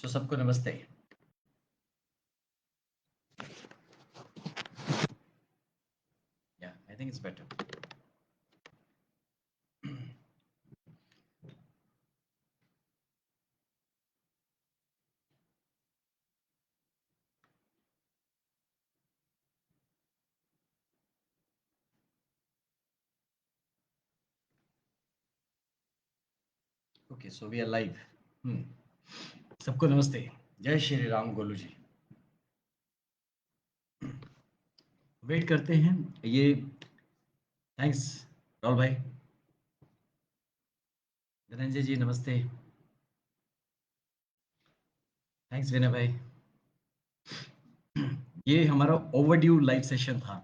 सबको नमस्ते। Yeah, I think it's better. Okay, so we are live. Hmm. सबको नमस्ते। जय श्री राम गोलू जी। वेट करते हैं ये। थैंक्स राहुल भाई। धनंजय जी नमस्ते। थैंक्स विनय भाई। ये हमारा ओवरड्यू लाइव सेशन था।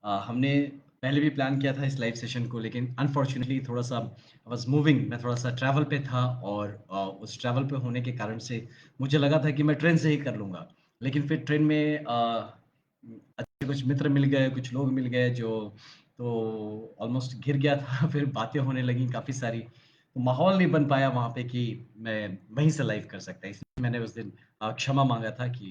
हमने पहले भी प्लान किया था इस लाइव सेशन को, लेकिन अनफॉर्चुनेटली थोड़ा सा आई वाज मूविंग, मैं थोड़ा सा ट्रैवल पे था और उस ट्रैवल पे होने के कारण से मुझे लगा था कि मैं ट्रेन से ही कर लूँगा। लेकिन फिर ट्रेन में अच्छे कुछ मित्र मिल गए, कुछ लोग मिल गए जो तो ऑलमोस्ट घिर गया था। फिर बातें होने लगी काफ़ी सारी, तो माहौल नहीं बन पाया वहाँ पे कि मैं वहीं से लाइव कर सकता। इसलिए मैंने उस दिन क्षमा माँगा था कि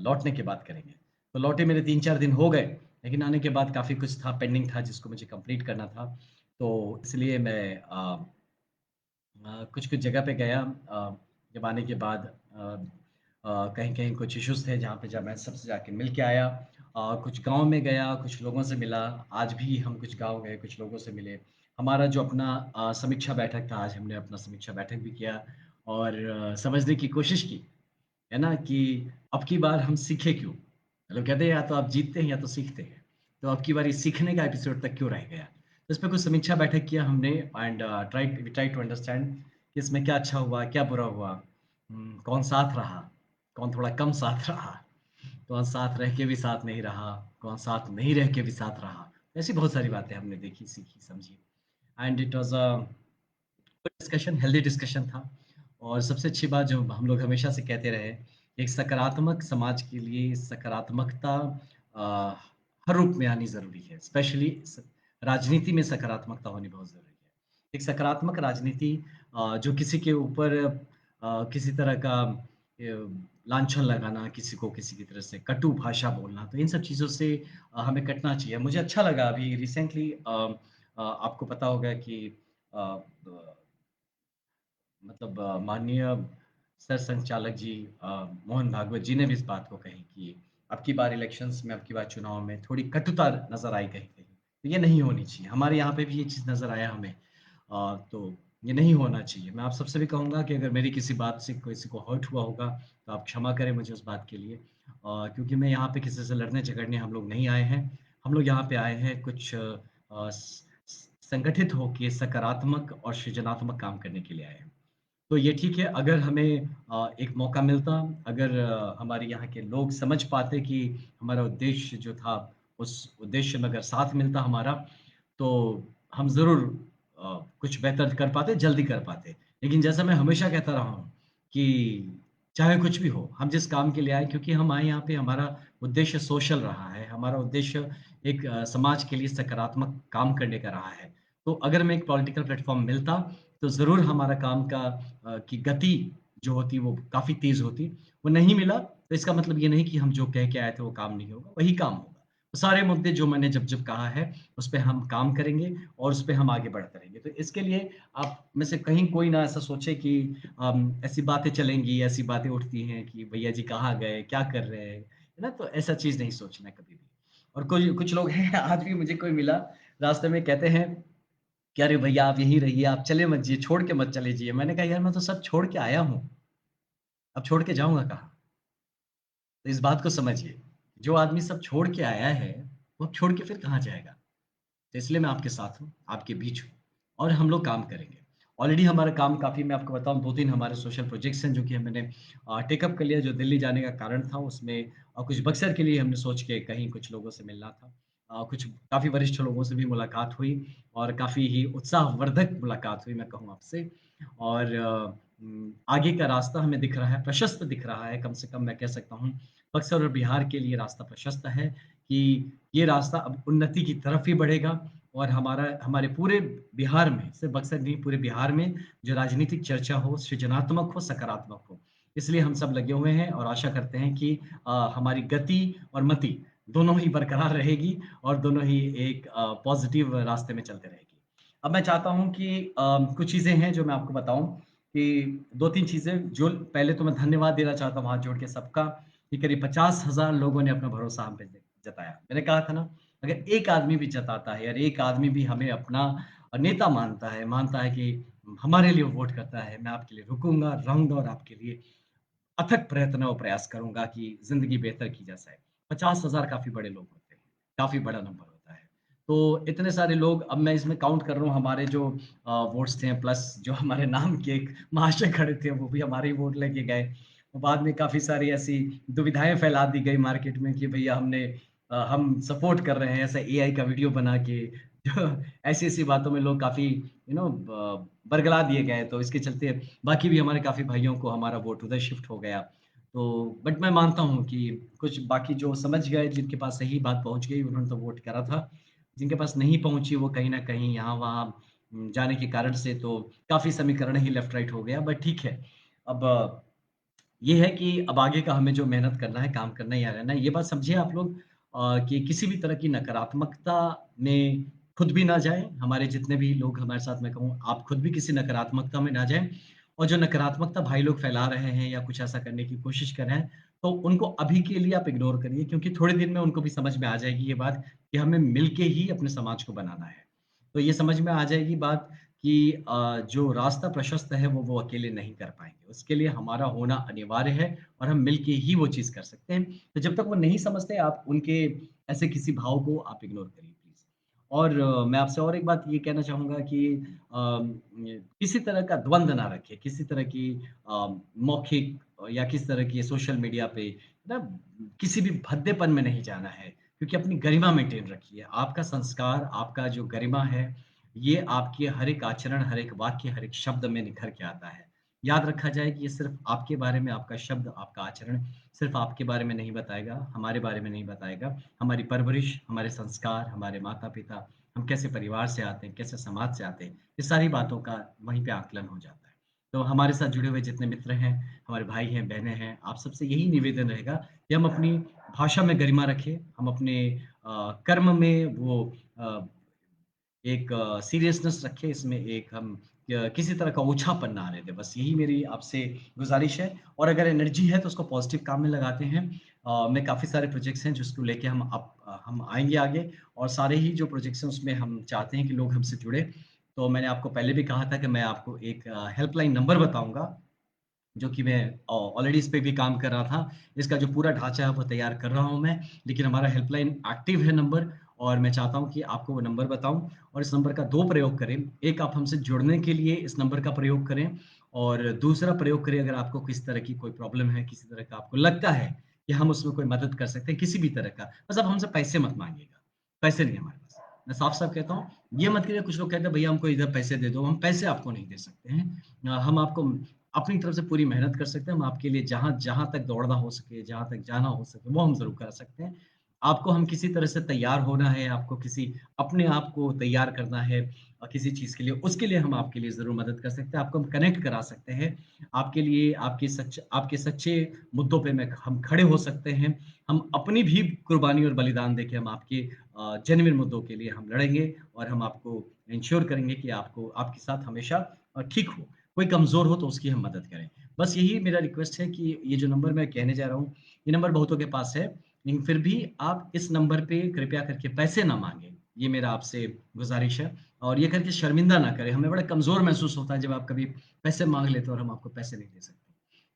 लौटने के बाद करेंगे। तो लौटे मेरे 3-4 दिन हो गए, लेकिन आने के बाद काफ़ी कुछ था पेंडिंग था जिसको मुझे कंप्लीट करना था। तो इसलिए मैं कुछ-कुछ जगह पे गया। जब आने के बाद कहीं-कहीं कुछ इश्यूज़ थे जहाँ मैं सबसे जाके मिल के आया। कुछ गाँव में गया, कुछ लोगों से मिला। आज भी हम कुछ गाँव गए, कुछ लोगों से मिले। हमारा जो अपना समीक्षा बैठक था, आज हमने अपना समीक्षा बैठक भी किया और समझने की कोशिश की, है ना? कि अब की बार हम सीखे क्यों? मतलब कहते हैं या तो आप जीतते हैं या तो सीखते हैं। तो अब की बार ये सीखने का एपिसोड तक क्यों रह गया? तो इस पे कुछ समीक्षा बैठक किया हमने एंड ट्राई टू अंडरस्टैंड कि इसमें क्या अच्छा हुआ, क्या बुरा हुआ? कौन साथ रहा? कौन थोड़ा कम साथ रहा? कौन साथ रह के भी साथ नहीं रहा? कौन साथ नहीं रह के भी साथ रहा? ऐसी बहुत सारी बातें हमने देखी, सीखी, समझी and it was a discussion, healthy discussion था। और सबसे अच्छी बात जो हम लोग हमेशा से कहते रहे, एक सकारात्मक समाज के लिए सकारात्मकता अ, हर रूप में आनी ज़रूरी है। स्पेशली राजनीति में सकारात्मकता होनी बहुत ज़रूरी है। एक सकारात्मक राजनीति जो किसी के ऊपर किसी तरह का लांछन लगाना, किसी को किसी की तरह से कटु भाषा बोलना, तो इन सब चीज़ों से हमें कटना चाहिए। मुझे अच्छा लगा अभी रिसेंटली आपको पता होगा कि अ, मतलब माननीय सर संचालक जी मोहन भागवत जी ने भी इस बात को कही कि अब की बार इलेक्शंस में, अब की बार चुनाव में थोड़ी कटुता नज़र आई कहीं-कहीं। तो ये नहीं होनी चाहिए। हमारे यहाँ पे भी ये चीज़ नज़र आया हमें। तो ये नहीं होना चाहिए। मैं आप सबसे भी कहूँगा कि अगर मेरी किसी बात से किसी को हर्ट हुआ होगा, तो आप क्षमा करें मुझे उस बात के लिए। क्योंकि मैं यहाँ पे किसी से लड़ने-झगड़ने हम लोग नहीं आए हैं। हम लोग यहाँ पे आए हैं कुछ स स संगठित होके सकारात्मक और सृजनात्मक काम करने के लिए आए हैं। तो ये ठीक है, अगर हमें एक मौका मिलता, अगर हमारे यहाँ के लोग समझ पाते कि हमारा उद्देश्य जो था, उस उद्देश्य में अगर साथ मिलता हमारा, तो हम ज़रूर कुछ बेहतर कर पाते, जल्दी कर पाते। लेकिन जैसा मैं हमेशा कहता रहा हूँ कि चाहे कुछ भी हो, हम जिस काम के लिए आए क्योंकि हम आए यहाँ पे हमारा उद्देश्य सोशल रहा है, हमारा उद्देश्य एक समाज के लिए सकारात्मक काम करने का रहा है। तो अगर हमें एक पॉलिटिकल प्लेटफ़ॉर्म मिलता, तो ज़रूर हमारा काम का की गति जो होती वो काफ़ी तेज़ होती। वो नहीं मिला तो इसका मतलब ये नहीं कि हम जो कह के आए थे वो काम नहीं होगा, वही काम होगा। वो सारे मुद्दे जो मैंने जब-जब कहा है, उस पे हम काम करेंगे और उस पे हम आगे बढ़ते रहेंगे। तो इसके लिए आप में से कहीं कोई ना ऐसा सोचे कि ऐसी बातें चलेंगी, ऐसी बातें उठती हैं कि भैया जी कहाँ गए, क्या कर रहे हैं? है ना? तो ऐसा चीज़ नहीं सोचना है कभी भी। और कोई कुछ लोग हैं आज भी मुझे कोई मिला रास्ते में कहते हैं कि अरे भैया आप यहीं रहिए, आप चले मत जाइए, छोड़ के मत चले जाइए। मैंने कहा यार मैं तो सब छोड़ के आया हूँ, अब छोड़ के जाऊँगा कहाँ? तो इस बात को समझिए, जो आदमी सब छोड़ के आया है, वो अब छोड़ के फिर कहाँ जाएगा? तो इसलिए मैं आपके साथ हूँ, आपके बीच हूँ और हम लोग काम करेंगे। ऑलरेडी हमारा काम काफ़ी मैं आपको बताऊँ 2-3 हमारे सोशल प्रोजेक्ट्स हैं जो कि मैंने टेक अप कर लिया जो दिल्ली जाने का कारण था उसमें कुछ बक्सर के लिए हमने सोच के कहीं कुछ लोगों से मिलना था। कुछ काफ़ी वरिष्ठ लोगों से भी मुलाकात हुई और काफ़ी ही उत्साहवर्धक मुलाकात हुई मैं कहूँ आपसे और आगे का रास्ता हमें दिख रहा है, प्रशस्त दिख रहा है, कम से कम मैं कह सकता हूँ बक्सर और बिहार के लिए रास्ता प्रशस्त है कि ये रास्ता अब उन्नति की तरफ ही बढ़ेगा और हमारे पूरे बिहार में, सिर्फ बक्सर नहीं पूरे बिहार में जो राजनीतिक चर्चा हो, सृजनात्मक हो, सकारात्मक हो। इसलिए हम सब लगे हुए हैं और आशा करते हैं कि हमारी गति और मति दोनों ही बरकरार रहेगी और दोनों ही एक पॉज़िटिव रास्ते में चलते रहेगी। अब मैं चाहता हूँ कि कुछ चीज़ें हैं जो मैं आपको बताऊँ कि 2-3 चीज़ें जो पहले तो मैं धन्यवाद देना चाहता हूँ हाथ जोड़ के सबका कि करीब 50,000 लोगों ने अपना भरोसा हम पे जताया। मैंने कहा था ना, अगर एक आदमी भी जताता है और एक आदमी भी हमें अपना नेता मानता है कि हमारे लिए वोट करता है, मैं आपके लिए रुकूँगा, रहूँगा और आपके लिए अथक प्रयत्न और प्रयास करूँगा कि ज़िंदगी बेहतर की जा सके। 50,000 काफ़ी बड़े लोग होते हैं, काफ़ी बड़ा नंबर होता है। तो इतने सारे लोग अब मैं इसमें काउंट कर रहा हूँ हमारे जो वोट्स थे प्लस जो हमारे नाम के एक महाशय खड़े थे, वो भी हमारे ही वोट लेके गए। और बाद में काफ़ी सारी ऐसी दुविधाएँ फैला दी गई मार्केट में कि भैया हम सपोर्ट कर रहे हैं ऐसा एआई का वीडियो बना के। जो ऐसी-ऐसी बातों में लोग काफ़ी बरगला दिए गए, तो इसके चलते बाकी भी हमारे काफ़ी भाइयों को हमारा वोट उधर शिफ्ट हो गया। तो बट मैं मानता हूँ कि कुछ बाकी जो समझ गए, जिनके पास सही बात पहुँच गई, उन्होंने तो वोट करा था। जिनके पास नहीं पहुँची, वो कहीं न कहीं यहाँ-वहाँ जाने के कारण से तो काफ़ी समीकरण ही लेफ्ट राइट हो गया, बट ठीक है। अब ये है कि अब आगे का हमें जो मेहनत करना है, काम करना है या रहना है, ये बात समझिए आप लोग कि किसी भी तरह की नकारात्मकता में खुद भी ना जाएँ, हमारे जितने भी लोग हमारे साथ मैं कहूँ, आप खुद भी किसी नकारात्मकता में ना जाएँ और जो नकारात्मकता भाई लोग फैला रहे हैं या कुछ ऐसा करने की कोशिश कर रहे हैं, तो उनको अभी के लिए आप इग्नोर करिए क्योंकि थोड़े दिन में उनको भी समझ में आ जाएगी ये बात कि हमें मिलके ही अपने समाज को बनाना है। तो ये समझ में आ जाएगी बात कि जो रास्ता प्रशस्त है वो अकेले नहीं कर पाएँगे। उसके लिए हमारा होना अनिवार्य है और हम मिलके ही वो चीज़ कर सकते हैं। तो जब तक वो नहीं समझते आप उनके ऐसे किसी भाव को आप इग्नोर करिए प्लीज़। और मैं आपसे और एक बात ये कहना चाहूँगा कि किसी तरह का द्वंद ना रखें, किसी तरह की मौखिक या किसी तरह की सोशल मीडिया पे ना किसी भी भद्देपन में नहीं जाना है, क्योंकि अपनी गरिमा मेंटेन रखिए। आपका संस्कार, आपका जो गरिमा है, ये आपके हर एक आचरण, हर एक वाक्य, हर एक शब्द में निखर के आता है। याद रखा जाए कि ये सिर्फ़ आपके बारे में आपका शब्द, आपका आचरण सिर्फ़ आपके बारे में नहीं बताएगा, हमारे बारे में नहीं बताएगा। हमारी परवरिश, हमारे संस्कार, हमारे माता-पिता, हम कैसे परिवार से आते हैं, कैसे समाज से आते हैं, ये सारी बातों का वहीं पे आकलन हो जाता है। तो हमारे साथ जुड़े हुए जितने मित्र हैं, हमारे भाई हैं, बहनें हैं, आप सबसे यही निवेदन रहेगा कि हम अपनी भाषा में गरिमा रखें, हम अपने कर्म में वो अ, एक सीरियसनेस रखें, इसमें एक हम किसी तरह का ओछापन ना आने दें। बस यही मेरी आपसे गुज़ारिश है और अगर एनर्जी है तो उसको पॉज़िटिव काम में लगाते हैं। मैं काफ़ी सारे प्रोजेक्ट्स हैं जिसको लेके हम आएँगे आगे और सारे ही जो प्रोजेक्ट्स हैं उसमें हम चाहते हैं कि लोग हमसे जुड़ें। तो मैंने आपको पहले भी कहा था कि मैं आपको एक हेल्पलाइन नंबर बताऊँगा जो कि मैं ऑलरेडी इस पे भी काम कर रहा था। इसका जो पूरा ढाँचा है वो तैयार कर रहा हूँ मैं, लेकिन हमारा हेल्पलाइन एक्टिव है नंबर और मैं चाहता हूँ कि आपको वो नंबर बताऊँ और इस नंबर का 2 प्रयोग करें। एक आप हमसे जुड़ने के लिए इस नंबर का प्रयोग करें और दूसरा प्रयोग करें अगर आपको किसी तरह की कोई प्रॉब्लम है, किसी तरह का आपको लगता है कि हम उसमें कोई मदद कर सकते हैं, किसी भी तरह का। बस आप हमसे पैसे मत माँगिएगा, पैसे नहीं है हमारे पास। मैं साफ-साफ कहता हूँ, ये मत करिए कुछ लोग कहते हैं भैया हमको इधर पैसे दे दो, हम पैसे आपको नहीं दे सकते हैं। हम आपको अपनी तरफ से पूरी मेहनत कर सकते हैं। हम आपके लिए जहाँ तक दौड़ना हो सके, जहाँ तक जाना हो सके, वो हम ज़रूर कर सकते हैं। आपको हम किसी तरह से तैयार होना है, आपको किसी अपने आप को तैयार करना है किसी चीज़ के लिए, उसके लिए हम आपके लिए ज़रूर मदद कर सकते हैं। आपको हम कनेक्ट करा सकते हैं। आपके लिए आपके सच्चे मुद्दों पे मैं हम खड़े हो सकते हैं। हम अपनी भी कुर्बानी और बलिदान देके हम आपके जेन्युइन मुद्दों के लिए हम लड़ेंगे और हम आपको इंश्योर करेंगे कि आपको आपके साथ हमेशा ठीक हो। कोई कमज़ोर हो तो उसकी हम मदद करें। बस यही मेरा रिक्वेस्ट है कि ये जो नंबर मैं कहने जा रहा हूँ, ये नंबर बहुतों के पास है, लेकिन फिर भी आप इस नंबर पे कृपया करके पैसे ना माँगें। ये मेरा आपसे गुज़ारिश है और ये करके शर्मिंदा ना करें। हमें बड़ा कमज़ोर महसूस होता है जब आप कभी पैसे माँग लेते हो और हम आपको पैसे नहीं दे सकते।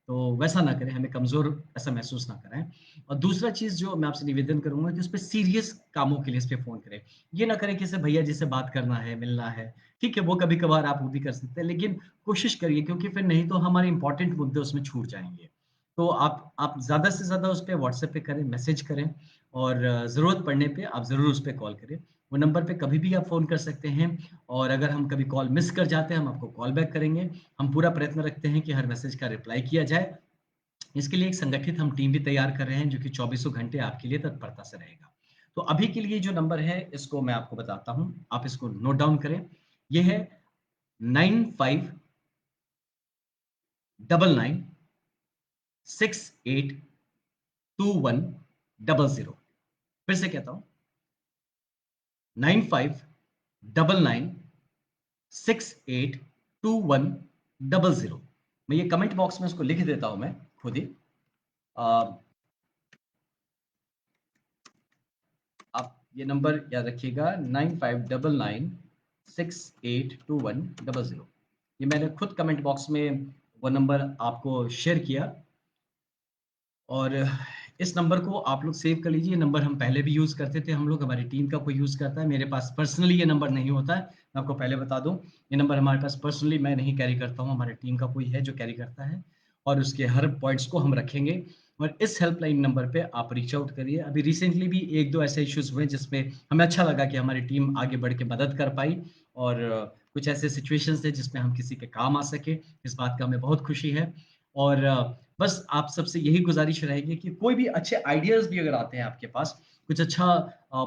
तो वैसा ना करें, हमें कमज़ोर ऐसा महसूस ना कराएँ। और दूसरा चीज़ जो मैं आपसे निवेदन करूँगा कि उसपे सीरियस कामों के लिए इस पे फ़ोन करें। ये ना करें कि जैसे भैया जी से बात करना है, मिलना है, ठीक है, वो कभी-कभार आप वो भी कर सकते हैं, लेकिन कोशिश करिए क्योंकि फिर नहीं तो हमारे इम्पोर्टेंट मुद्दे उसमें छूट जाएँगे। तो आप ज़्यादा से ज़्यादा उस पे व्हाट्सएप पे करें, मैसेज करें और ज़रूरत पड़ने पे आप ज़रूर उस पे कॉल करें। वो नंबर पे कभी भी आप फ़ोन कर सकते हैं और अगर हम कभी कॉल मिस कर जाते हैं, हम आपको कॉल बैक करेंगे। हम पूरा प्रयत्न रखते हैं कि हर मैसेज का रिप्लाई किया जाए। इसके लिए एक संगठित हम टीम भी तैयार कर रहे हैं जो कि चौबीसों घंटे आपके लिए तत्परता से रहेगा। तो अभी के लिए जो नंबर है इसको मैं आपको बताता हूँ, आप इसको नोट डाउन करें। ये है 9599 982100। फिर से कहता हूँ, 9599682100। मैं ये कमेंट बॉक्स में उसको लिख देता हूं मैं खुद ही। आप ये नंबर याद रखिएगा, 9599682100। ये मैंने खुद कमेंट बॉक्स में वो नंबर आपको शेयर किया, और इस नंबर को आप लोग सेव कर लीजिए। ये नंबर हम पहले भी यूज़ करते थे, हम लोग, हमारी टीम का कोई यूज़ करता है। मेरे पास पर्सनली ये नंबर नहीं होता है, मैं आपको पहले बता दूँ। ये नंबर हमारे पास पर्सनली मैं नहीं कैरी करता हूँ, हमारी टीम का कोई है जो कैरी करता है, और उसके हर पॉइंट्स को हम रखेंगे। और इस हेल्पलाइन नंबर पे आप रीच आउट करिए। अभी रिसेंटली भी 1-2 ऐसे इश्यूज़ हुए जिसमें हमें अच्छा लगा कि हमारी टीम आगे बढ़ के मदद कर पाई, और कुछ ऐसे सिचुएशंस थे जिसमें हम किसी के काम आ सके। इस बात का हमें बहुत खुशी है। और बस आप सबसे यही गुज़ारिश रहेगी कि कोई भी अच्छे आइडियाज़ भी अगर आते हैं आपके पास, कुछ अच्छा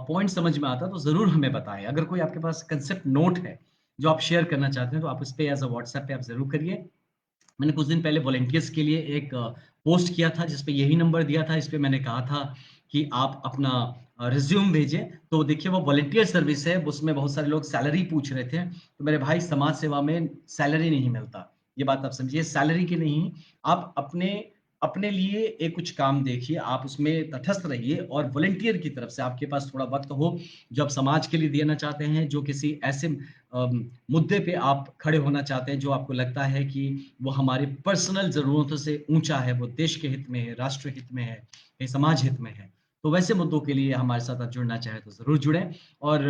पॉइंट समझ में आता है तो ज़रूर हमें बताएँ। अगर कोई आपके पास कांसेप्ट नोट है, जो आप शेयर करना चाहते हैं, तो आप उस पे एज़ अ व्हाट्सएप पे आप ज़रूर करिए। मैंने कुछ दिन पहले वॉलंटियर्स के लिए एक पोस्ट किया था जिस पे यही नंबर दिया था। इस पे मैंने कहा था कि आप अपना रिज़्यूम भेजें। तो देखिए, वो वॉलंटियर सर्विस है, उसमें बहुत सारे लोग सैलरी पूछ रहे थे। तो मेरे भाई, समाज सेवा में सैलरी नहीं मिलता। ये बात आप समझिए, सैलरी की नहीं। आप अपने अपने लिए एक कुछ काम देखिए, आप उसमें तटस्थ रहिए, और वॉलंटियर की तरफ से आपके पास थोड़ा वक़्त हो, जो आप समाज के लिए देना चाहते हैं, जो किसी ऐसे मुद्दे पे आप खड़े होना चाहते हैं, जो आपको लगता है कि वो हमारी पर्सनल ज़रूरतों से ऊँचा है, वो देश के हित में है, राष्ट्र हित में है, ये समाज हित में है। तो वैसे मुद्दों के लिए हमारे साथ आप जुड़ना चाहें तो ज़रूर जुड़ें। और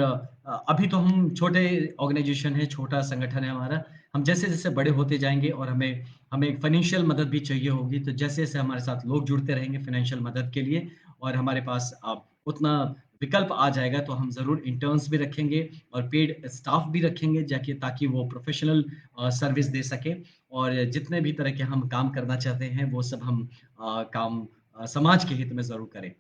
अभी तो हम छोटे ऑर्गेनाइज़ेशन है, छोटा संगठन है हमारा। हम जैसे-जैसे बड़े होते जाएँगे, और हमें हमें फाइनेंशियल मदद भी चाहिए होगी, तो जैसे-जैसे हमारे साथ लोग जुड़ते रहेंगे फाइनेंशियल मदद के लिए, और हमारे पास उतना विकल्प आ जाएगा, तो हम ज़रूर इंटर्न्स भी रखेंगे और पेड स्टाफ भी रखेंगे, जाकि ताकि वो प्रोफ़ेशनल सर्विस दे सकें। और जितने भी तरह के हम काम करना चाहते हैं, वो सब हम काम समाज के हित में ज़रूर करें।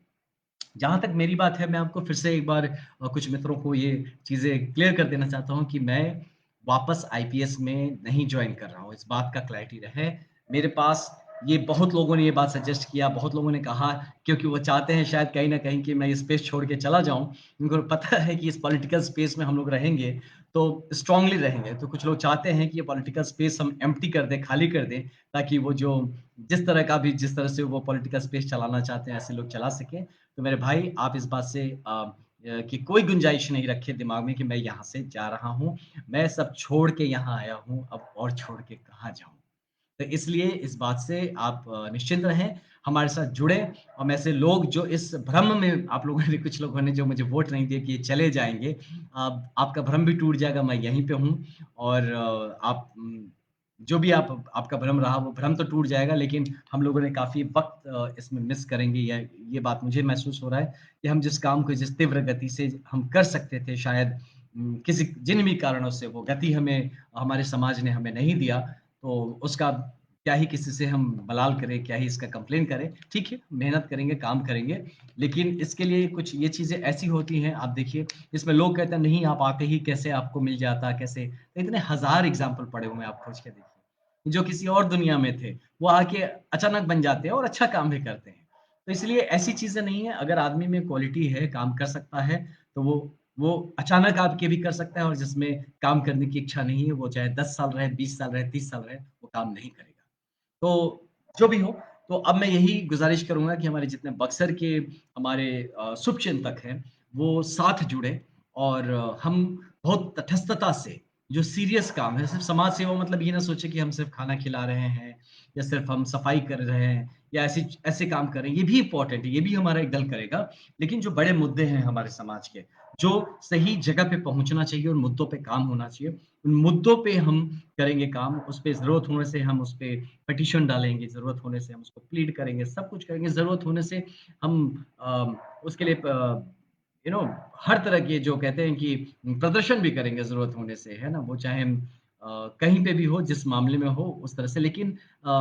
जहाँ तक मेरी बात है, मैं आपको फिर से एक बार कुछ मित्रों को ये चीज़ें क्लियर कर देना चाहता हूँ कि मैं वापस आईपीएस में नहीं जॉइन कर रहा हूँ, इस बात का क्लैरिटी रहे। मेरे पास ये बहुत लोगों ने ये बात सजेस्ट किया, बहुत लोगों ने कहा, क्योंकि वो चाहते हैं शायद कहीं न कहीं कि मैं ये स्पेस छोड़ के चला जाऊँ। उनको पता है कि इस पॉलिटिकल स्पेस में हम लोग रहेंगे, तो स्ट्रॉन्गली रहेंगे। तो कुछ लोग चाहते हैं कि ये पॉलिटिकल स्पेस हम एम्प्टी कर दें, खाली कर दें, ताकि वो जो जिस तरह से वो पॉलिटिकल स्पेस चलाना चाहते हैं, ऐसे लोग चला सकें। तो मेरे भाई, आप इस बात से कि कोई गुंजाइश नहीं रखें दिमाग में कि मैं यहाँ से जा रहा हूँ। मैं सब छोड़ के यहाँ आया हूँ, अब और छोड़ के कहाँ जाऊँ? तो इसलिए इस बात से आप निश्चिंत रहें, हमारे साथ जुड़ें। और मैं ऐसे लोग जो इस भ्रम में, आप लोगों ने, कुछ लोगों ने जो मुझे वोट नहीं दिए कि ये चले जाएँगे, आपका भ्रम भी टूट जाएगा, मैं यहीं पे हूँ। और आप जो भी आपका भ्रम रहा, वो भ्रम तो टूट जाएगा, लेकिन हम लोगों ने काफ़ी वक़्त इसमें मिस करेंगे। ये बात मुझे महसूस हो रहा है कि हम जिस काम को जिस तीव्र गति से हम कर सकते थे, शायद किसी जिन भी कारणों से वो गति हमें, हमारे समाज ने हमें नहीं दिया, तो उसका क्या ही किसी से हम बलाल करें, क्या ही इसका कंप्लेन करें। ठीक है, मेहनत करेंगे, काम करेंगे, लेकिन इसके लिए कुछ ये चीज़ें ऐसी होती हैं, आप देखिए, इसमें लोग कहते हैं, नहीं आप आते ही कैसे आपको मिल जाता, कैसे? तो इतने हज़ार एग्ज़ाम्पल पड़े हुए हैं, आप खोज के देखिए। जो किसी और दुनिया में थे, वो आके अचानक बन जाते हैं और अच्छा काम भी करते हैं। तो इसलिए ऐसी चीज़ें नहीं है, अगर आदमी में क्वालिटी है, काम कर सकता है, तो वो अचानक आके भी कर सकता है, और जिसमें काम करने की इच्छा नहीं है, वो चाहे 10 साल रहे, 20 साल रहे, 30 साल रहे, वो काम नहीं करेगा। तो जो भी हो, तो अब मैं यही गुज़ारिश करूँगा कि हमारे जितने बक्सर के हमारे शुभचिंतक हैं, वो साथ जुड़ें, और हम बहुत तटस्थता से, जो सीरियस काम है, सिर्फ़ समाज सेवा मतलब ये ना सोचें कि हम सिर्फ़ खाना खिला रहे हैं, या सिर्फ़ हम सफाई कर रहे हैं, या ऐसे काम कर रहे हैं, ये भी इम्पोर्टेंट है, ये भी हमारा एक दल करेगा। लेकिन जो बड़े मुद्दे हैं हमारे समाज के, जो सही जगह पे पहुँचना चाहिए, उन मुद्दों पे काम होना चाहिए, उन मुद्दों पे हम करेंगे काम, उस पे ज़रूरत होने से हम उस पे पिटीशन डालेंगे, ज़रूरत होने से हम उसको प्लीड करेंगे, सब कुछ करेंगे, ज़रूरत होने से हम उसके लिए यू नो हर तरह के, जो कहते हैं कि प्रदर्शन भी करेंगे ज़रूरत होने से, है ना? वो चाहे हम कहीं पे भी हो, जिस मामले में हो, उस तरह से। लेकिन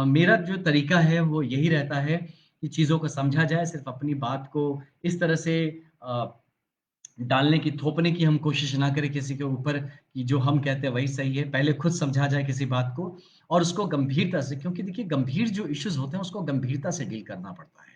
मेरा जो तरीका है, वो यही रहता है कि चीज़ों को समझा जाए, सिर्फ़ अपनी बात को इस तरह से अ डालने की, थोपने की हम कोशिश ना करें किसी के ऊपर कि जो हम कहते हैं वही सही है। पहले खुद समझा जाए किसी बात को और उसको गंभीरता से, क्योंकि देखिए गंभीर जो इश्यूज़ होते हैं उसको गंभीरता से डील करना पड़ता है।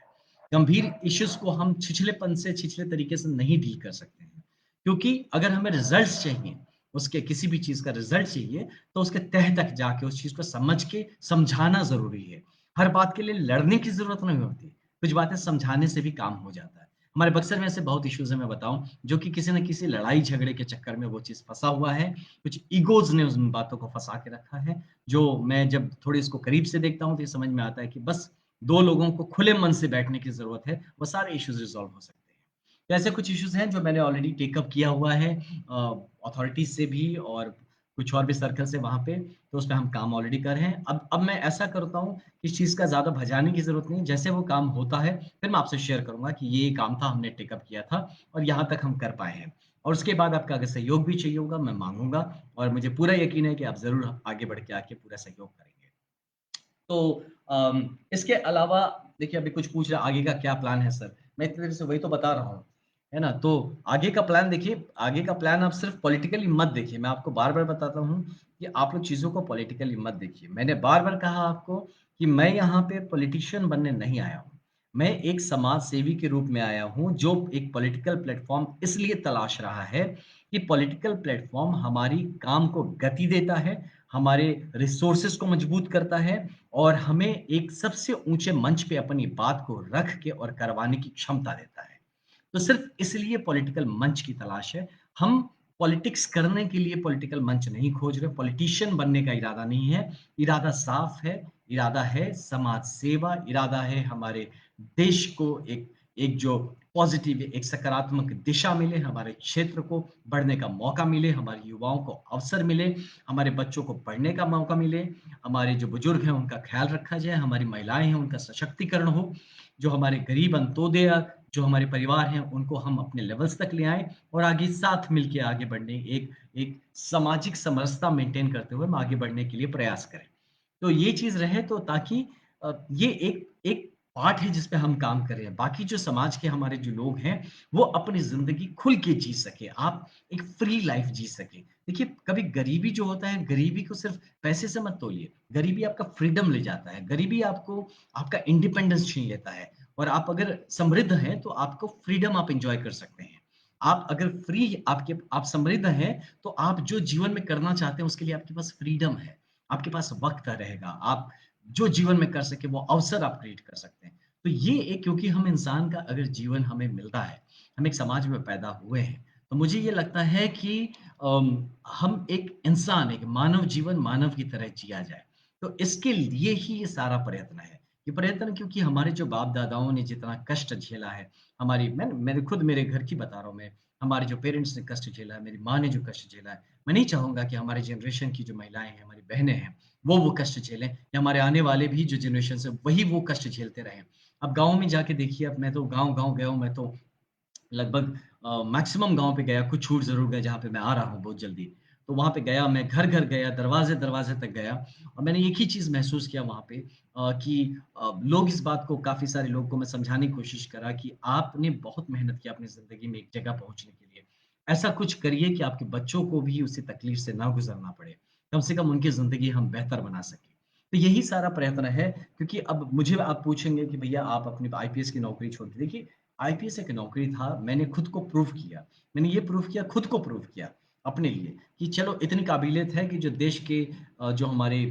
गंभीर इश्यूज़ को हम छिछलेपन से, छिछले तरीके से नहीं डील कर सकते हैं। क्योंकि अगर हमें रिज़ल्ट्स चाहिए, उसके किसी भी चीज़ का रिज़ल्ट चाहिए, तो उसके तह तक जाके उस चीज़ को समझ के समझाना ज़रूरी है। हर बात के लिए लड़ने की ज़रूरत नहीं होती। कुछ बातें समझाने से भी काम हो जाता है। हमारे बक्सर में ऐसे बहुत इश्यूज़ हैं मैं बताऊँ, जो कि किसी न किसी लड़ाई-झगड़े के चक्कर में वो चीज़ फँसा हुआ है। कुछ ईगोज़ ने उन बातों को फँसा के रखा है, जो मैं जब थोड़ी इसको करीब से देखता हूँ तो ये समझ में आता है कि बस 2 लोगों को खुले मन से बैठने की ज़रूरत है, वो सारे इश्यूज़ रिज़ॉल्व हो सकते हैं। तो ऐसे कुछ इश्यूज़ हैं जो मैंने ऑलरेडी टेक अप किया हुआ है अथॉरिटीज़ से भी और कुछ और भी सर्कल से वहाँ पे, तो उसपे हम काम ऑलरेडी कर रहे हैं। अब मैं ऐसा करता हूँ, इस चीज़ का ज़्यादा भजाने की ज़रूरत नहीं है, जैसे वो काम होता है, फिर मैं आपसे शेयर करूँगा कि ये काम था, हमने टेक अप किया था और यहाँ तक हम कर पाए हैं। और उसके बाद आपका अगर सहयोग भी चाहिए होगा, मैं माँगूँगा और मुझे पूरा यकीन है कि आप ज़रूर आगे बढ़ के आके पूरा सहयोग करेंगे। तो इसके अलावा देखिए अभी कुछ पूछ रहे हैं आगे का क्या प्लान है सर? मैं इतनी देर से वही तो बता रहा हूँ, है ना? तो आगे का प्लान देखिए, आगे का प्लान आप सिर्फ़ पॉलिटिकली मत देखिए, मैं आपको बार-बार बताता हूँ कि आप लोग चीज़ों को पॉलिटिकली मत देखिए। मैंने बार-बार कहा आपको कि मैं यहाँ पे पॉलिटिशियन बनने नहीं आया हूँ। मैं एक समाज सेवी के रूप में आया हूँ, जो एक पॉलिटिकल प्लेटफ़ॉर्म इसलिए तलाश रहा है कि पॉलिटिकल प्लेटफ़ॉर्म हमारी काम को गति देता है, हमारे रिसोर्सेज़ को मजबूत करता है और हमें एक सबसे ऊँचे मंच पे अपनी बात को रख के और करवाने की क्षमता देता है। तो सिर्फ़ इसलिए पॉलिटिकल मंच की तलाश है। हम पॉलिटिक्स करने के लिए पॉलिटिकल मंच नहीं खोज रहे, पॉलिटिशियन बनने का इरादा नहीं है। इरादा साफ़ है, इरादा है समाज सेवा, इरादा है हमारे देश को एक एक जो पॉज़िटिव एक सकारात्मक दिशा मिले, हमारे क्षेत्र को बढ़ने का मौका मिले, हमारे युवाओं को अवसर मिले, हमारे बच्चों को पढ़ने का मौका मिले, हमारे जो बुजुर्ग हैं उनका ख़्याल रखा जाए, हमारी महिलाएँ हैं उनका सशक्तिकरण हो, जो हमारे गरीब अंत्योदय जो हमारे परिवार हैं उनको हम अपने लेवल्स तक ले आएँ और आगे साथ मिल के आगे बढ़ने एक एक सामाजिक समरसता मेंटेन करते हुए हम आगे बढ़ने के लिए प्रयास करें। तो ये चीज़ रहे तो ताकि ये एक एक पार्ट है जिस पे हम काम कर रहे हैं। बाकी जो समाज के हमारे जो लोग हैं, वो अपनी ज़िंदगी खुल के जी सकें। आप एक फ्री लाइफ़ जी सकें। देखिए, कभी गरीबी जो होता है, गरीबी को सिर्फ़ पैसे से मत तोलिए। गरीबी आपका फ्रीडम ले जाता है। गरीबी आपको आपका इंडिपेंडेंस छीन लेता है और आप अगर समृद्ध हैं, तो आपको फ्रीडम आप एन्जॉय कर सकते हैं। आप अगर फ्री आपके आप समृद्ध हैं, तो आप जो जीवन में करना चाहते हैं, उसके लिए आपके पास फ्रीडम है। आपके पास वक़्त रहेगा। आप जो जीवन में कर सकें, वो अवसर आप क्रिएट कर सकते हैं। तो ये एक क्योंकि हम इंसान का अगर जीवन हमें मिलता है, हम एक समाज में पैदा हुए हैं, तो मुझे ये लगता है कि हम एक इंसान, एक मानव जीवन मानव की तरह जिया जाए। तो इसके लिए ही ये सारा प्रयत्न है। ये प्रयत्न क्योंकि हमारे जो बाप-दादाओं ने जितना कष्ट झेला है, हमारी मैंने खुद मेरे घर की बता रहा हूँ मैं, हमारे जो पेरेंट्स ने कष्ट झेला है, मेरी माँ ने जो कष्ट झेला है, मैं नहीं चाहूँगा कि हमारी जनरेशन की जो महिलाएँ हैं, हमारी बहनें हैं, वो कष्ट झेलें या हमारे आने वाले भी जो जनरेशन्स है, वही वो कष्ट झेलते रहें। अब गाँव में जाके देखिए, अब मैं तो गाँव-गाँव गया हूँ, मैं तो लगभग मैक्सिमम गाँव पे गया, कुछ छूट ज़रूर गए जहाँ पे मैं आ रहा हूँ बहुत जल्दी। तो वहाँ पे गया, मैं घर-घर गया, दरवाज़े-दरवाज़े तक गया और मैंने एक ही चीज़ महसूस किया वहाँ पे कि लोग इस बात को काफ़ी सारे लोगों को मैं समझाने की कोशिश करा कि आपने बहुत मेहनत की अपनी ज़िंदगी में एक जगह पहुँचने के लिए। ऐसा कुछ करिए कि आपके बच्चों को भी उसी तकलीफ से ना गुज़रना पड़े। कम से कम उनकी ज़िंदगी हम बेहतर बना सकें। तो यही सारा प्रयत्न है क्योंकि अब मुझे आप पूछेंगे कि भैया आप अपनी आईपीएस की नौकरी छोड़ के देखिए आईपीएस एक नौकरी था, मैंने खुद को प्रूव किया। मैंने ये प्रूव किया, खुद को प्रूव किया अपने लिए कि चलो इतनी काबिलियत है कि जो देश के जो हमारे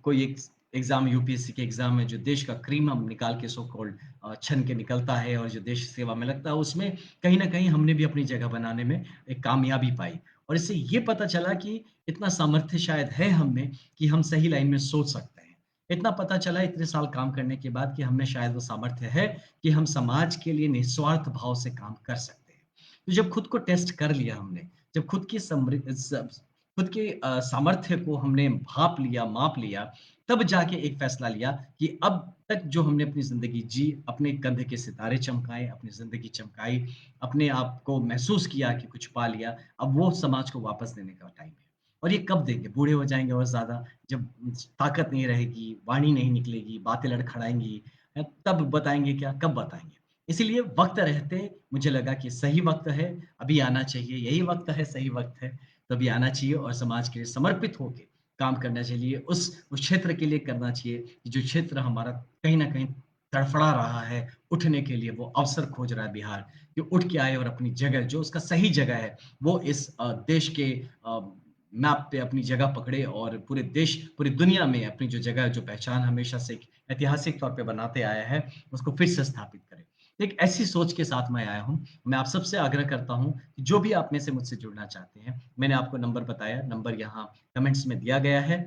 कोई एक एग्ज़ाम यूपीएससी के एग्ज़ाम में जो देश का क्रीम हम निकाल के सो कॉल्ड छन के निकलता है और जो देश सेवा में लगता है, उसमें कहीं न कहीं हमने भी अपनी जगह बनाने में एक कामयाबी पाई। और इससे ये पता चला कि इतना सामर्थ्य शायद है हम में कि हम सही लाइन में सोच सकते हैं। इतना पता चला इतने साल काम करने के बाद कि हम में शायद वो सामर्थ्य है कि हम समाज के लिए निस्वार्थ भाव से काम कर सकते हैं। तो जब खुद को टेस्ट कर लिया हमने, जब खुद की खुद के सामर्थ्य को हमने भाँप लिया, माप लिया, तब जाके एक फैसला लिया कि अब तक जो हमने अपनी ज़िंदगी जी, अपने कंधे के सितारे चमकाए, अपनी ज़िंदगी चमकाई, अपने आप को महसूस किया कि कुछ पा लिया, अब वो समाज को वापस देने का टाइम है। और ये कब देंगे? बूढ़े हो जाएँगे और ज़्यादा, जब ताकत नहीं रहेगी, वाणी नहीं निकलेगी, बातें लड़खड़ाएँगी, तब बताएँगे क्या? कब बताएँगे? इसीलिए वक़्त रहते मुझे लगा कि सही वक़्त है, अभी आना चाहिए, यही वक़्त है, सही वक़्त है, तो अभी आना चाहिए और समाज के लिए समर्पित होके काम करना चाहिए। उस क्षेत्र के लिए करना चाहिए, कि जो क्षेत्र हमारा कहीं न कहीं तड़फड़ा रहा है, उठने के लिए वो अवसर खोज रहा है बिहार, कि उठ के आए और अपनी जगह जो उसका सही जगह है, वो इस देश के अ, मैप पे अपनी जगह पकड़े और पूरे देश, पूरी दुनिया में अपनी जो जगह, जो पहचान हमेशा से एक ऐतिहासिक तौर पे बनाते आया है, उसको फिर से स्थापित करें। एक ऐसी सोच के साथ मैं आया हूँ। मैं आप सबसे आग्रह करता हूँ कि जो भी आप में से मुझसे जुड़ना चाहते हैं, मैंने आपको नंबर बताया, नंबर यहाँ कमेंट्स में दिया गया है।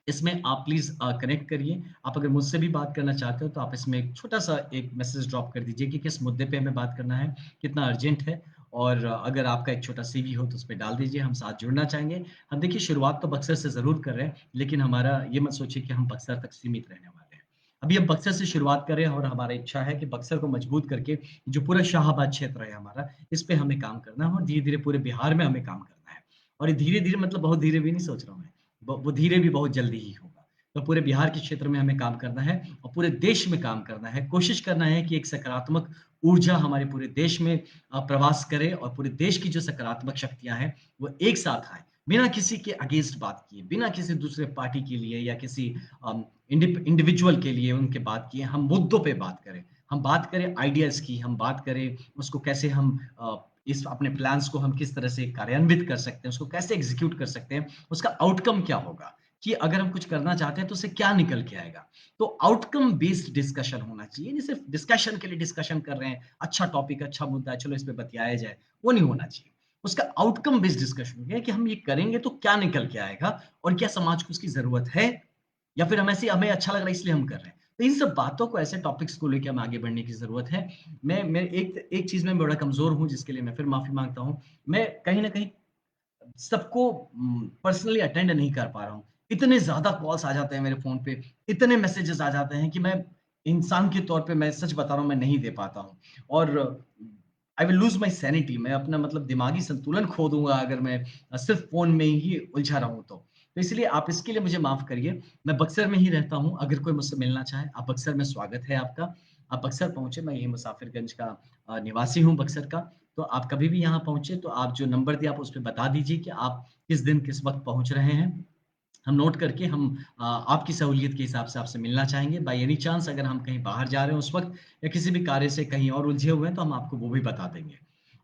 इसमें आप प्लीज़ कनेक्ट करिए। आप अगर मुझसे भी बात करना चाहते हो तो आप इसमें एक छोटा-सा एक मैसेज ड्रॉप कर दीजिए कि किस मुद्दे पे हमें बात करना है, कितना अर्जेंट है और अगर आपका एक छोटा सीवी हो तो उसपे डाल दीजिए, हम साथ जुड़ना चाहेंगे। हम देखिए शुरुआत तो बक्सर से ज़रूर कर रहे हैं, लेकिन हमारा ये मत सोचिए कि हम बक्सर तक सीमित रहने वाले हैं। अभी हम बक्सर से शुरुआत कर रहे हैं और हमारा इच्छा है कि बक्सर को मजबूत करके जो पूरा शाहाबाद क्षेत्र है हमारा, इस पे हमें काम करना है और धीरे-धीरे पूरे बिहार में हमें काम करना है। और ये धीरे-धीरे मतलब बहुत धीरे भी नहीं सोच रहा हूँ मैं। वो धीरे भी बहुत जल्दी ही होगा। तो पूरे बिहार के क्षेत्र में हमें काम करना है और पूरे देश में काम करना है। कोशिश करना है कि एक सकारात्मक ऊर्जा हमारे पूरे देश में प्रवास करे और पूरे देश की जो सकारात्मक शक्तियाँ हैं, वो एक साथ आएँ। बिना किसी के अगेंस्ट बात किए, बिना किसी दूसरे पार्टी के लिए या किसी इंडिविजुअल के लिए उनके बात किए, हम मुद्दों पे बात करें। हम बात करें आइडियाज़ की, हम बात करें उसको कैसे हम इस अपने प्लान्स को हम किस तरह से कार्यान्वित कर सकते हैं, उसको कैसे एग्ज़ीक्यूट कर सकते हैं, उसका आउटकम क्या होगा? कि अगर हम कुछ करना चाहते हैं तो उससे क्या निकल के आएगा। तो आउटकम बेस्ड डिस्कशन होना चाहिए, नहीं सिर्फ डिस्कशन के लिए डिस्कशन कर रहे हैं, अच्छा टॉपिक, अच्छा मुद्दा है, चलो इस पे बतियाया जाए, वो नहीं होना चाहिए। उसका आउटकम बेस्ड डिस्कशन है कि हम ये करेंगे तो क्या निकल के आएगा और क्या समाज को उसकी ज़रूरत है या फिर हमें अच्छा लग रहा है इसलिए हम कर रहे हैं। तो इन सब बातों को, ऐसे टॉपिक्स को लेके हमें आगे बढ़ने की ज़रूरत है। मैं एक एक चीज़ में बड़ा कमज़ोर हूँ जिसके लिए मैं फिर माफ़ी माँगता हूँ। मैं कहीं न कहीं सबको पर्सनली अटेंड नहीं कर पा रहा हूँ। इतने ज़्यादा कॉल्स आ जाते हैं मेरे फ़ोन पे, इतने मैसेजेस आ जाते हैं कि मैं इंसान के तौर पे मैं सच बता रहा हूँ, मैं नहीं दे पाता हूँ। और I will lose my sanity, मैं अपना मतलब दिमागी संतुलन खो दूँगा अगर मैं सिर्फ़ फ़ोन में ही उलझा रहूँ तो। तो इसलिए आप इसके लिए मुझे माफ़ करिए। मैं बक्सर में ही रहता हूँ, अगर कोई मुझसे मिलना चाहे, आप बक्सर में स्वागत है आपका। आप बक्सर पहुँचे, मैं यही मुज़ाफ़िरगंज का निवासी हूँ बक्सर का। तो आप कभी भी यहाँ पहुँचे तो आप जो नंबर दिया आप उसपे बता दीजिए कि आप किस दिन, किस वक़्त पहुँच रहे हैं। हम नोट करके हम आपकी सहूलियत के हिसाब से आपसे मिलना चाहेंगे। बाय एनी चांस अगर हम कहीं बाहर जा रहे हैं उस वक़्त या किसी भी कार्य से कहीं और उलझे हुए हैं तो हम आपको वो भी बता देंगे।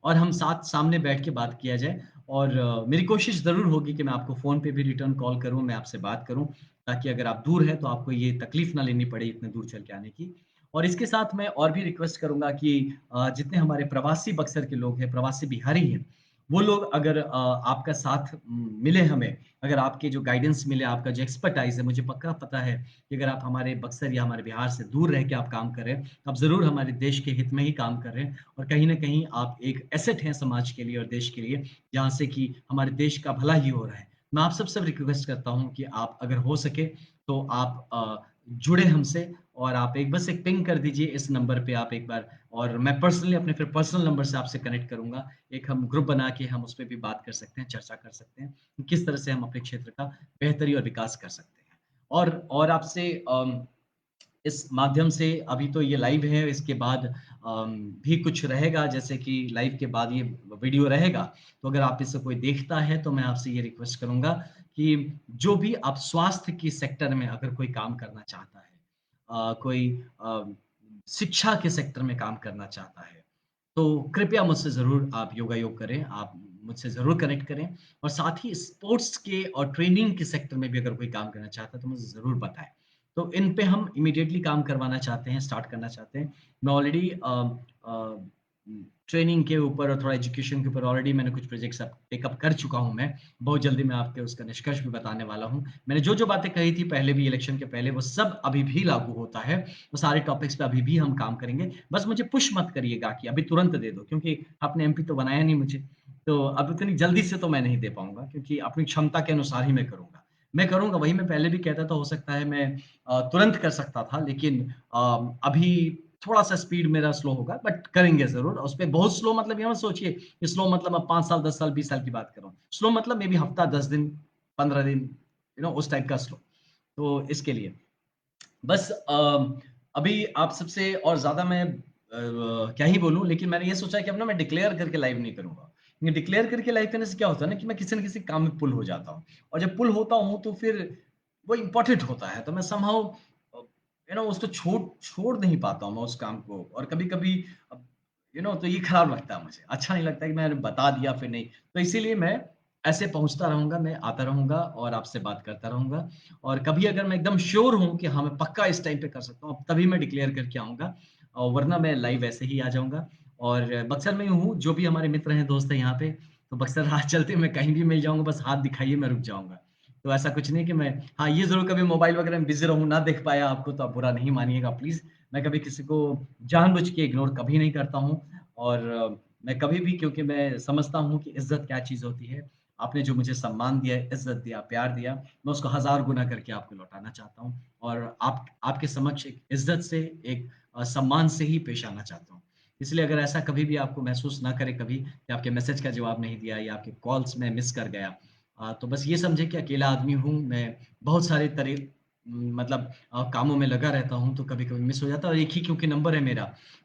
और हम साथ सामने बैठ के बात किया जाए और मेरी कोशिश ज़रूर होगी कि मैं आपको फ़ोन पे भी रिटर्न कॉल करूँ, मैं आपसे बात करूँ, ताकि अगर आप दूर हैं तो आपको ये तकलीफ़ ना लेनी पड़े इतने दूर चल के आने की। और इसके साथ मैं और भी रिक्वेस्ट करूँगा कि जितने हमारे प्रवासी बक्सर के लोग हैं, प्रवासी बिहारी हैं, वो लोग अगर आपका साथ मिले हमें, अगर आपके जो गाइडेंस मिले, आपका जो एक्सपर्टाइज़ है, मुझे पक्का पता है कि अगर आप हमारे बक्सर या हमारे बिहार से दूर रह के आप काम कर रहे हैं, तो आप ज़रूर हमारे देश के हित में ही काम कर रहे हैं और कहीं न कहीं आप एक एसेट हैं समाज के लिए और देश के लिए, जहाँ से कि हमारे देश का भला ही हो रहा है। मैं आप सबसे रिक्वेस्ट करता हूँ कि आप अगर हो सके तो आप जुड़े हमसे और आप एक बस एक पिंग कर दीजिए इस नंबर पे आप एक बार, और मैं पर्सनली अपने फिर पर्सनल नंबर से आपसे कनेक्ट करूँगा। एक हम ग्रुप बना के हम उसपे भी बात कर सकते हैं, चर्चा कर सकते हैं, कि किस तरह से हम अपने क्षेत्र का बेहतरी और विकास कर सकते हैं। और आपसे इस माध्यम से अभी तो ये लाइव है, इसके बाद भी कुछ रहेगा, जैसे कि लाइव के बाद ये वीडियो रहेगा, तो अगर आप इसे कोई देखता है तो मैं आपसे ये रिक्वेस्ट करूँगा कि जो भी आप स्वास्थ्य के सेक्टर में अगर कोई काम करना चाहता है, कोई शिक्षा के सेक्टर में काम करना चाहता है, तो कृपया मुझसे ज़रूर आप योगायोग करें, आप मुझसे ज़रूर कनेक्ट करें और साथ ही स्पोर्ट्स के और ट्रेनिंग के सेक्टर में भी अगर कोई काम करना चाहता है, तो मुझे ज़रूर बताएँ। तो इन पे हम इमीडिएटली काम करवाना चाहते हैं, स्टार्ट करना चाहते हैं। मैं ऑलरेडी ट्रेनिंग के ऊपर और थोड़ा एजुकेशन के ऊपर ऑलरेडी मैंने कुछ प्रोजेक्ट्स अब टेकअप कर चुका हूँ मैं। बहुत जल्दी मैं आपको उसका निष्कर्ष भी बताने वाला हूँ। मैंने जो-जो बातें कही थी पहले भी, इलेक्शन के पहले, वो सब अभी भी लागू होता है। वो सारे टॉपिक्स पे अभी भी हम काम करेंगे। बस मुझे पुश मत करिएगा कि अभी तुरंत दे दो, क्योंकि आपने एमपी तो बनाया नहीं मुझे। तो अब इतनी जल्दी से तो मैं नहीं दे पाऊँगा, क्योंकि अपनी क्षमता के अनुसार ही मैं करूँगा। मैं करूँगा, वही मैं पहले भी कहता था, हो सकता है मैं तुरंत कर सकता था, लेकिन अभी थोड़ा-सा स्पीड मेरा स्लो होगा, बट करेंगे ज़रूर। उसपे बहुत स्लो मतलब ये मत सोचिए कि स्लो मतलब अब 5 साल, 10 साल, 20 साल की बात कर रहा हूँ। स्लो मतलब मे बी हफ्ता, 10 दिन, 15 दिन, उस टाइप का स्लो। तो इसके लिए बस अभी आप सबसे और ज़्यादा मैं क्या ही बोलूँ, लेकिन मैंने ये सोचा कि अब ना मैं डिक्लेयर करके लाइव नहीं करूँगा। ये डिक्लेयर करके लाइव करने से क्या होता है ना कि मैं किसी न किसी काम में पुल हो जाता हूँ, और जब पुल होता हूँ तो फिर वो इम्पोर्टेंट होता है, तो मैं समहाउ उसको छोड़ छोड़ नहीं पाता हूँ मैं उस काम को, और कभी-कभी तो ये खराब लगता है मुझे। अच्छा नहीं लगता कि मैंने बता दिया फिर नहीं। तो इसीलिए मैं ऐसे पहुँचता रहूँगा, मैं आता रहूँगा और आपसे बात करता रहूँगा, और कभी अगर मैं एकदम श्योर हूँ कि हाँ, मैं पक्का इस टाइम पे कर सकता हूँ, तभी मैं डिक्लेयर करके आऊँगा, वरना मैं लाइव ऐसे ही आ जाऊँगा। और बक्सर में ही हूँ, जो भी हमारे मित्र हैं, दोस्त हैं यहाँ पे, तो बक्सर राह चलते मैं कहीं भी मिल जाऊँगा, बस हाथ दिखाइए, मैं रुक जाऊँगा। तो ऐसा कुछ नहीं कि मैं, हाँ, ये ज़रूर कभी मोबाइल वगैरह में बिज़ी रहूँ, ना देख पाया आपको, तो आप बुरा नहीं मानिएगा प्लीज़। मैं कभी किसी को जानबूझ के इग्नोर कभी नहीं करता हूँ, और मैं कभी भी, क्योंकि मैं समझता हूँ कि इज़्ज़त क्या चीज़ होती है। आपने जो मुझे सम्मान दिया, इज़्ज़त दिया, प्यार दिया, मैं उसको हज़ार गुना करके आपको लौटाना चाहता हूँ, और आपके समक्ष एक इज़्ज़त से, एक सम्मान से ही पेश आना चाहता हूँ। इसलिए अगर ऐसा कभी भी आपको महसूस ना करे कभी कि आपके मैसेज का जवाब नहीं दिया या आपके कॉल्स में मिस कर गया, तो बस ये समझिए कि अकेला आदमी हूँ, मैं बहुत सारे मतलब कामों में लगा रहता हूँ, तो कभी-कभी मिस हो जाता है, और एक ही क्योंकि नंबर है मेरा,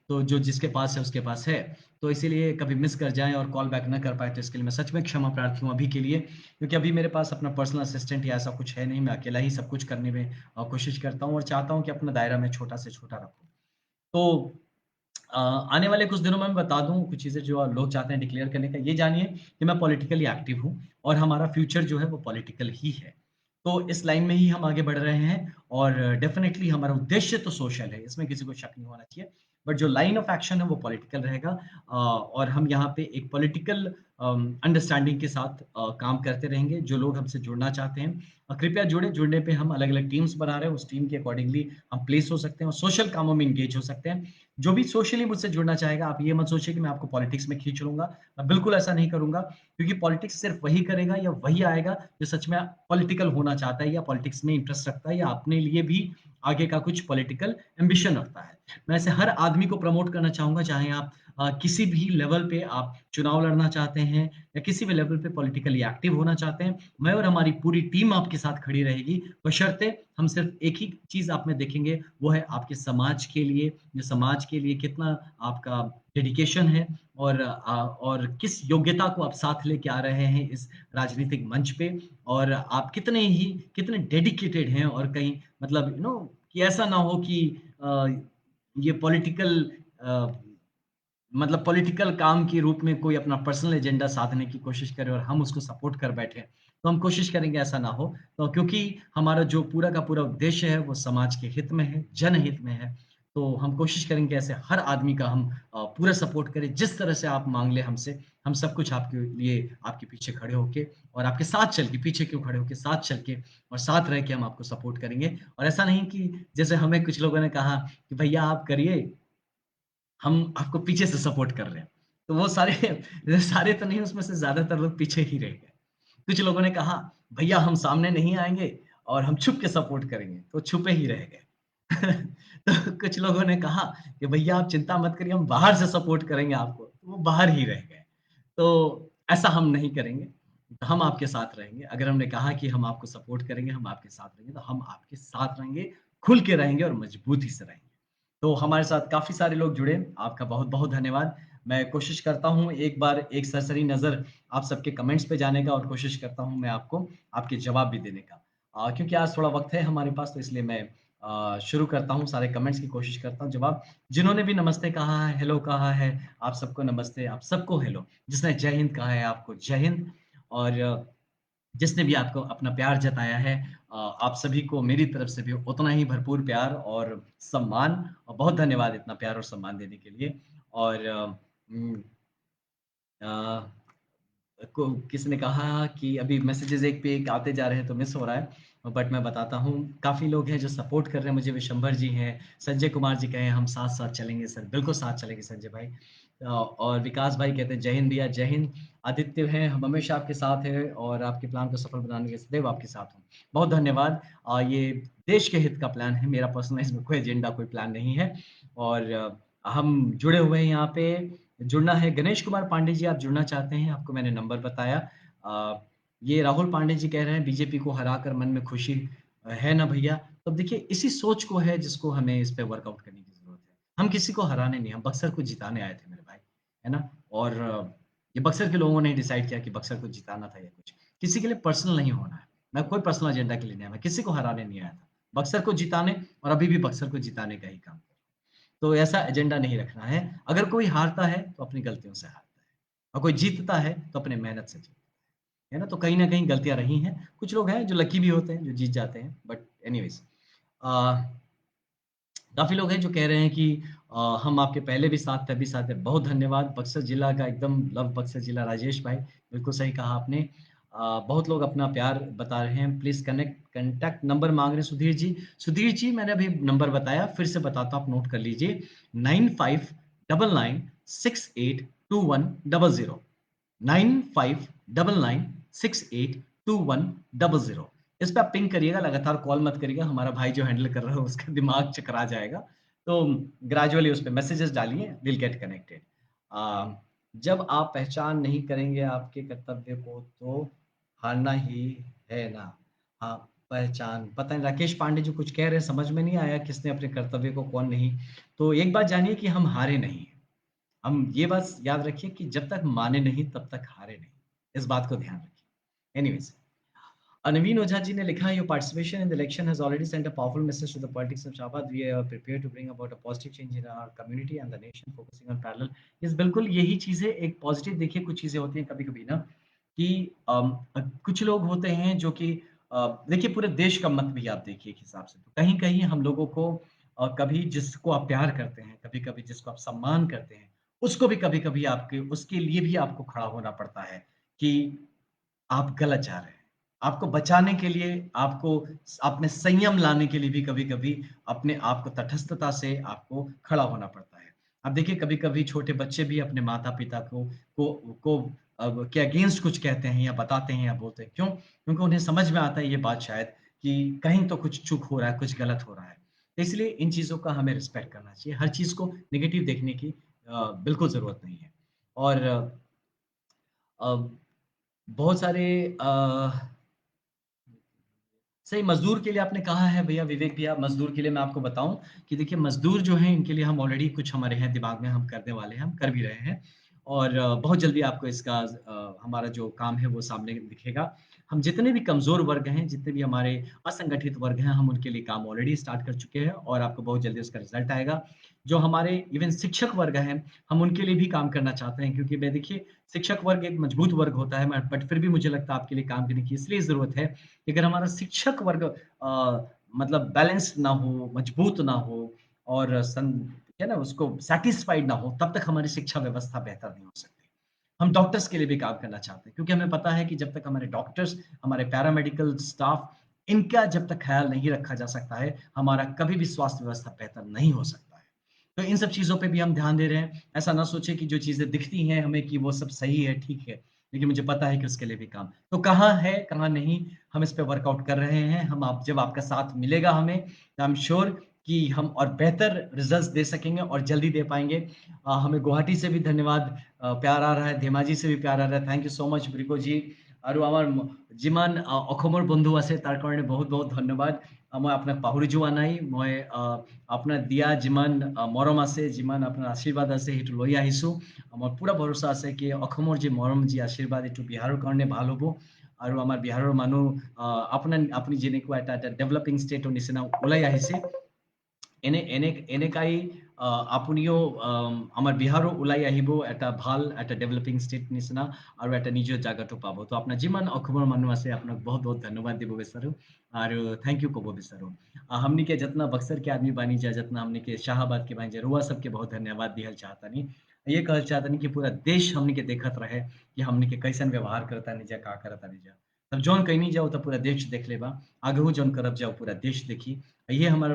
तो जो जिसके पास है उसके पास है, तो इसीलिए कभी मिस कर जाएँ और कॉल बैक ना कर पाएँ, तो इसके लिए मैं सच में क्षमा प्रार्थी हूँ अभी के लिए, क्योंकि अभी मेरे पास अपना पर्सनल असिस्टेंट या ऐसा कुछ है नहीं, मैं अकेला ही सब कुछ करने में कोशिश करता हूँ, और चाहता हूँ कि अपना दायरा मैं छोटा से छोटा रखूँ। तो आने वाले कुछ दिनों में मैं बता दूँ कुछ चीज़ें जो लोग चाहते हैं डिक्लेयर करने का, ये जानिए कि मैं पॉलिटिकली एक्टिव हूँ, और हमारा फ्यूचर जो है वो पॉलिटिकल ही है। तो इस लाइन में ही हम आगे बढ़ रहे हैं, और डेफ़िनिटली हमारा उद्देश्य तो सोशल है, इसमें किसी को शक नहीं होना चाहिए। बट जो लाइन ऑफ एक्शन है वो पॉलिटिकल रहेगा, और हम यहाँ पे एक पॉलिटिकल अंडरस्टैंडिंग के साथ काम करते रहेंगे। जो लोग हमसे जुड़ना चाहते हैं, कृपया जुड़ें, जुड़ने पे हम अलग-अलग टीम्स बना रहे हैं, उस टीम के अकॉर्डिंगली हम प्लेस हो सकते हैं और सोशल कामों में एंगेज हो सकते हैं। जो भी सोशली मुझसे जुड़ना चाहेगा, आप ये मत सोचिए कि मैं आपको पॉलिटिक्स में खींच लूँगा। मैं बिल्कुल ऐसा नहीं करूँगा, क्योंकि पॉलिटिक्स सिर्फ़ वही करेगा या वही आएगा जो सच में पॉलिटिकल होना चाहता है, या पॉलिटिक्स में इंटरेस्ट रखता है, या अपने लिए भी आगे का कुछ पॉलिटिकल एम्बिशन रखता है। मैं ऐसे हर आदमी को प्रमोट करना चाहूँगा, चाहे आप किसी भी लेवल पे आप चुनाव लड़ना चाहते हैं, या किसी भी लेवल पे पॉलिटिकली एक्टिव होना चाहते हैं, मैं और हमारी पूरी टीम आपके साथ खड़ी रहेगी, बशर्ते हम सिर्फ़ एक ही चीज़ आप में देखेंगे, वो है आपके समाज के लिए, जो समाज के लिए कितना आपका डेडिकेशन है, और किस योग्यता को आप साथ लेके आ रहे हैं इस राजनीतिक मंच पे, और आप कितने डेडिकेटेड हैं, और कहीं मतलब कि ऐसा ना हो कि अ, ये मतलब पॉलिटिकल काम के रूप में कोई अपना पर्सनल एजेंडा साधने की कोशिश करे और हम उसको सपोर्ट कर बैठे। तो हम कोशिश करेंगे ऐसा ना हो। तो क्योंकि हमारा जो पूरा का पूरा उद्देश्य है वो समाज के हित में है, जनहित में है। तो हम कोशिश करेंगे ऐसे हर आदमी का हम पूरा सपोर्ट करें। जिस तरह से आप माँग लें हमसे, हम सब कुछ आपके लिए आपके पीछे खड़े होके और आपके साथ चल के, पीछे क्यों खड़े होके, साथ चल के और साथ रह के हम आपको सपोर्ट करेंगे। और ऐसा नहीं कि जैसे हमें कुछ लोगों ने कहा कि भैया आप करिए, हम आपको पीछे से सपोर्ट कर रहे हैं। तो वो सारे सारे तो नहीं, उसमें से ज़्यादातर लोग पीछे ही रह गए। कुछ लोगों ने कहा, "भैया हम सामने नहीं आएँगे और हम छुप के सपोर्ट करेंगे", तो छुपे ही रह गए। तो कुछ लोगों ने कहा कि, "भैया आप चिंता मत करिए, हम बाहर से सपोर्ट करेंगे आपको", तो वो बाहर ही रह गए। तो ऐसा हम नहीं करेंगे, हम आपके साथ रहेंगे। अगर हमने कहा कि हम आपको सपोर्ट करेंगे, हम आपके साथ रहेंगे, तो हम आपके साथ रहेंगे, खुल के रहेंगे और मजबूती से रहेंगे। तो हमारे साथ काफ़ी सारे लोग जुड़े, आपका बहुत-बहुत धन्यवाद। मैं कोशिश करता हूँ एक बार एक सरसरी नज़र आप सबके कमेंट्स पे जाने का, और कोशिश करता हूँ मैं आपको आपके जवाब भी देने का। क्योंकि आज थोड़ा वक़्त है हमारे पास, तो इसलिए मैं शुरू करता हूँ, सारे कमेंट्स की कोशिश करता हूँ जवाब। जिन्होंने भी नमस्ते कहा है, हेलो कहा है, आप सबको नमस्ते, आप सबको हेलो। जिसने जय हिंद कहा है, आपको जय हिंद। और जिसने भी आपको अपना प्यार जताया है, आप सभी को मेरी तरफ से भी उतना ही भरपूर प्यार और सम्मान, और बहुत धन्यवाद इतना प्यार और सम्मान देने के लिए। और उम, अ, को किसी ने कहा कि अभी मैसेजेस एक पे एक आते जा रहे हैं तो मिस हो रहा है, बट मैं बताता हूँ, काफ़ी लोग हैं जो सपोर्ट कर रहे हैं मुझे, विशंभर जी हैं, संजय कुमार जी कहे हम साथ-साथ चलेंगे सर, बिल्कुल साथ चलेंगे संजय भाई। और विकास भाई कहते हैं जय हिंद भैया, जय हिंद। आदित्य हैं, हम हमेशा आपके साथ हैं और आपके प्लान को सफल बनाने के सदैव आपके साथ हूँ। बहुत धन्यवाद। ये देश के हित का प्लान है, मेरा पर्सनल इसमें कोई एजेंडा, कोई प्लान नहीं है। और हम जुड़े हुए हैं यहाँ पे, जुड़ना है गणेश कुमार पांडे जी, आप जुड़ना चाहते हैं, आपको मैंने नंबर बताया। ये राहुल पांडे जी कह रहे हैं बीजेपी को हराकर मन में खुशी है ना भैया? तो देखिए इसी सोच को है जिसको हमें इस पे वर्कआउट करने की ज़रूरत है। हम किसी को हराने नहीं, हम बक्सर को जिताने आए थे मेरे भाई, है ना? और ये बक्सर के लोगों ने डिसाइड किया कि बक्सर को जिताना था या कुछ। किसी के लिए पर्सनल नहीं होना है। मैं कोई पर्सनल एजेंडा के लिए नहीं आया, मैं किसी को हराने नहीं आया था। बक्सर को जिताने और अभी भी बक्सर को जिताने का ही काम कर रहा हूँ। तो ऐसा एजेंडा नहीं रखना है। अगर कोई हारता है, तो अपनी गलतियों से हारता है और कोई जीतता है, तो अपने मेहनत से जीतता है ना? तो कहीं न कहीं गलतियाँ रही हैं। कुछ लोग हैं जो लकी भी होते हैं, जो जीत जाते हैं, बट एनीवेज़ अ, काफ़ी लोग हैं जो कह रहे हैं कि हम आपके पहले भी साथ थे, अभी साथ हैं। बहुत धन्यवाद। बक्सर जिला का एकदम लव बक्सर जिला राजेश भाई, बिल्कुल सही कहा आपने। बहुत लोग अपना प्यार बता रहे हैं। प्लीज़ कॉन्टैक्ट नंबर माँग रहे हैं सुधीर जी। सुधीर जी मैंने अभी नंबर बताया, फिर से बताता हूँ, आप नोट कर लीजिए 9599682100 9599682100 इस पे आप पिंग करिएगा, लगातार कॉल मत करिएगा, हमारा भाई जो हैंडल कर रहा है उसका दिमाग चकरा जाएगा। तो ग्रेजुअली उस पे मैसेजेस डालिए, विल गेट कनेक्टेड। अ, जब आप पहचान नहीं करेंगे आपके कर्तव्य को तो हारना ही है ना। हाँ, पहचान पता नहीं राकेश पांडे जो कुछ कह रहे हैं समझ में नहीं आया किसने अपने कर्तव्य को कौन नहीं। तो एक बात जानिए कि हम हारे नहीं हैं। हम ये बात याद रखिए कि जब तक माने नहीं तब तक हारे नहीं। इस बात को ध्यान रखिए। एनीवेज़ Naveen Ojha ji ने लिखा your participation in the election has already sent a powerful message to the politics of Shahabad. We are prepared to bring about a positive change in our community and the nation focusing on parallel. Yes, बिल्कुल यही चीज़ है एक positive देखिए कुछ चीज़ें होती हैं कभी-कभी ना कि कुछ लोग होते हैं जो कि देखिए पूरे देश का मत भी आप देखिए एक हिसाब से तो कहीं-कहीं हम लोगों को कभी जिसको आप प्यार करते हैं, कभी-कभी जिसको आप सम्मान करते हैं, उसको भी कभी-कभी आपके उसके लिए भी आपको खड़ा होना पड़ता है कि आप गलत जा रहे हैं। आपको बचाने के लिए, आपको आप में संयम लाने के लिए भी कभी-कभी अपने आप को तटस्थता से आपको खड़ा होना पड़ता है। अब देखिए कभी-कभी छोटे बच्चे भी अपने माता-पिता को के अगेंस्ट कुछ कहते हैं या बताते हैं या बोलते हैं। क्यों? क्योंकि उन्हें समझ में आता है ये बात शायद कि कहीं तो कुछ चूक हो रहा है, कुछ गलत हो रहा है। तो इसलिए इन चीज़ों का हमें रिस्पेक्ट करना चाहिए। हर चीज़ को नेगेटिव देखने की बिल्कुल ज़रूरत नहीं है। और अ, बहुत सारे सही मज़दूर के लिए आपने कहा है भैया विवेक भैया मज़दूर के लिए मैं आपको बताऊँ कि देखिए मज़दूर जो हैं इनके लिए हम ऑलरेडी कुछ हमारे हैं दिमाग में हम करने वाले हैं, हम कर भी रहे हैं और बहुत जल्दी आपको इसका हमारा जो काम है वो सामने दिखेगा। हम जितने भी कमज़ोर वर्ग हैं, जितने भी हमारे असंगठित वर्ग हैं, हम उनके लिए काम ऑलरेडी स्टार्ट कर चुके हैं और आपको बहुत जल्दी उसका रिज़ल्ट आएगा। जो हमारे इवन शिक्षक वर्ग हैं, हम उनके लिए भी काम करना चाहते हैं क्योंकि मैं देखिए शिक्षक वर्ग एक मजबूत वर्ग होता है बट फिर भी मुझे लगता है आपके लिए काम करने की इसलिए ज़रूरत है कि अगर हमारा शिक्षक वर्ग मतलब बैलेंस्ड ना हो, मजबूत ना हो और क्या ना उसको सैटिस्फाइड ना हो, तब तक हमारी शिक्षा व्यवस्था बेहतर नहीं हो सकती। हम डॉक्टर्स के लिए भी काम करना चाहते हैं क्योंकि हमें पता है कि जब तक हमारे डॉक्टर्स, हमारे पैरामेडिकल स्टाफ इनका जब तक ख़्याल नहीं रखा जा सकता है, हमारा कभी भी स्वास्थ्य व्यवस्था बेहतर नहीं हो सकता है। तो इन सब चीज़ों पे भी हम ध्यान दे रहे हैं। ऐसा ना सोचें कि जो चीज़ें दिखती हैं हमें कि वो सब सही है, ठीक है, लेकिन मुझे पता है कि उसके लिए भी काम तो कहाँ है, कहाँ नहीं, हम इस पे वर्कआउट कर रहे हैं। हम आप जब आपका साथ मिलेगा हमें, तो आई एम श्योर कि हम और बेहतर रिज़ल्ट्स दे सकेंगे और जल्दी दे पाएँगे। हमें गुवाहाटी से भी धन्यवाद प्यार आ रहा है, धेमाजी से भी प्यार आ रहा है। थैंक यू सो मच ব্ৰিকো जी। আৰু আমাৰ যিমান অসমৰ বন্ধু আছে তাৰ কাৰণে বহুত বহুত ধন্যবাদ। মই আপোনাক পাহৰি যোৱা নাই। মই আপোনাৰ দিয়া যিমান মৰম আছে, যিমান আপোনাৰ আশীৰ্বাদ আছে সেইটো লৈ আহিছোঁ। মোৰ পুৰা ভৰসা আছে কি অসমৰ যি মৰম, যি আশীৰ্বাদ এইটো বিহাৰৰ কাৰণে ভাল হ'ব। আৰু আমাৰ বিহাৰৰ মানুহ আপুনি যেনেকুৱা এটা ডেভেলপিং ষ্টেটৰ নিচিনা ওলাই আহিছে এনেকাই আপুনিও আমাৰ বিহাৰো ওলাই আহিব এটা ভাল এটা ডেভেলপিং ষ্টেট নিচিনা আৰু এটা নিজৰ জাগাটো পাব। তো আপোনাৰ যিমান অসমৰ মানুহ আছে আপোনাক बहुत बहुत धन्यवाद দিব বিচাৰো और थैंक यू ক'ব বিচাৰো। हमनी के जितना बक्सर के आदमी बानी जा जितना हमनी के शाहबाद के बानी जा रुआ सबके बहुत धन्यवाद दिहल चाहतनी। ये कहल चाहतनी कि पूरा देश हमनी के देखत रहे कि हमनी के कैसन व्यवहार करतानी जा, का करतानी जा। तब जौन कहीं जाओ तो पूरा देश देख लेबा, आगहू जौन करब जाओ पूरा देश देखी। ये हमार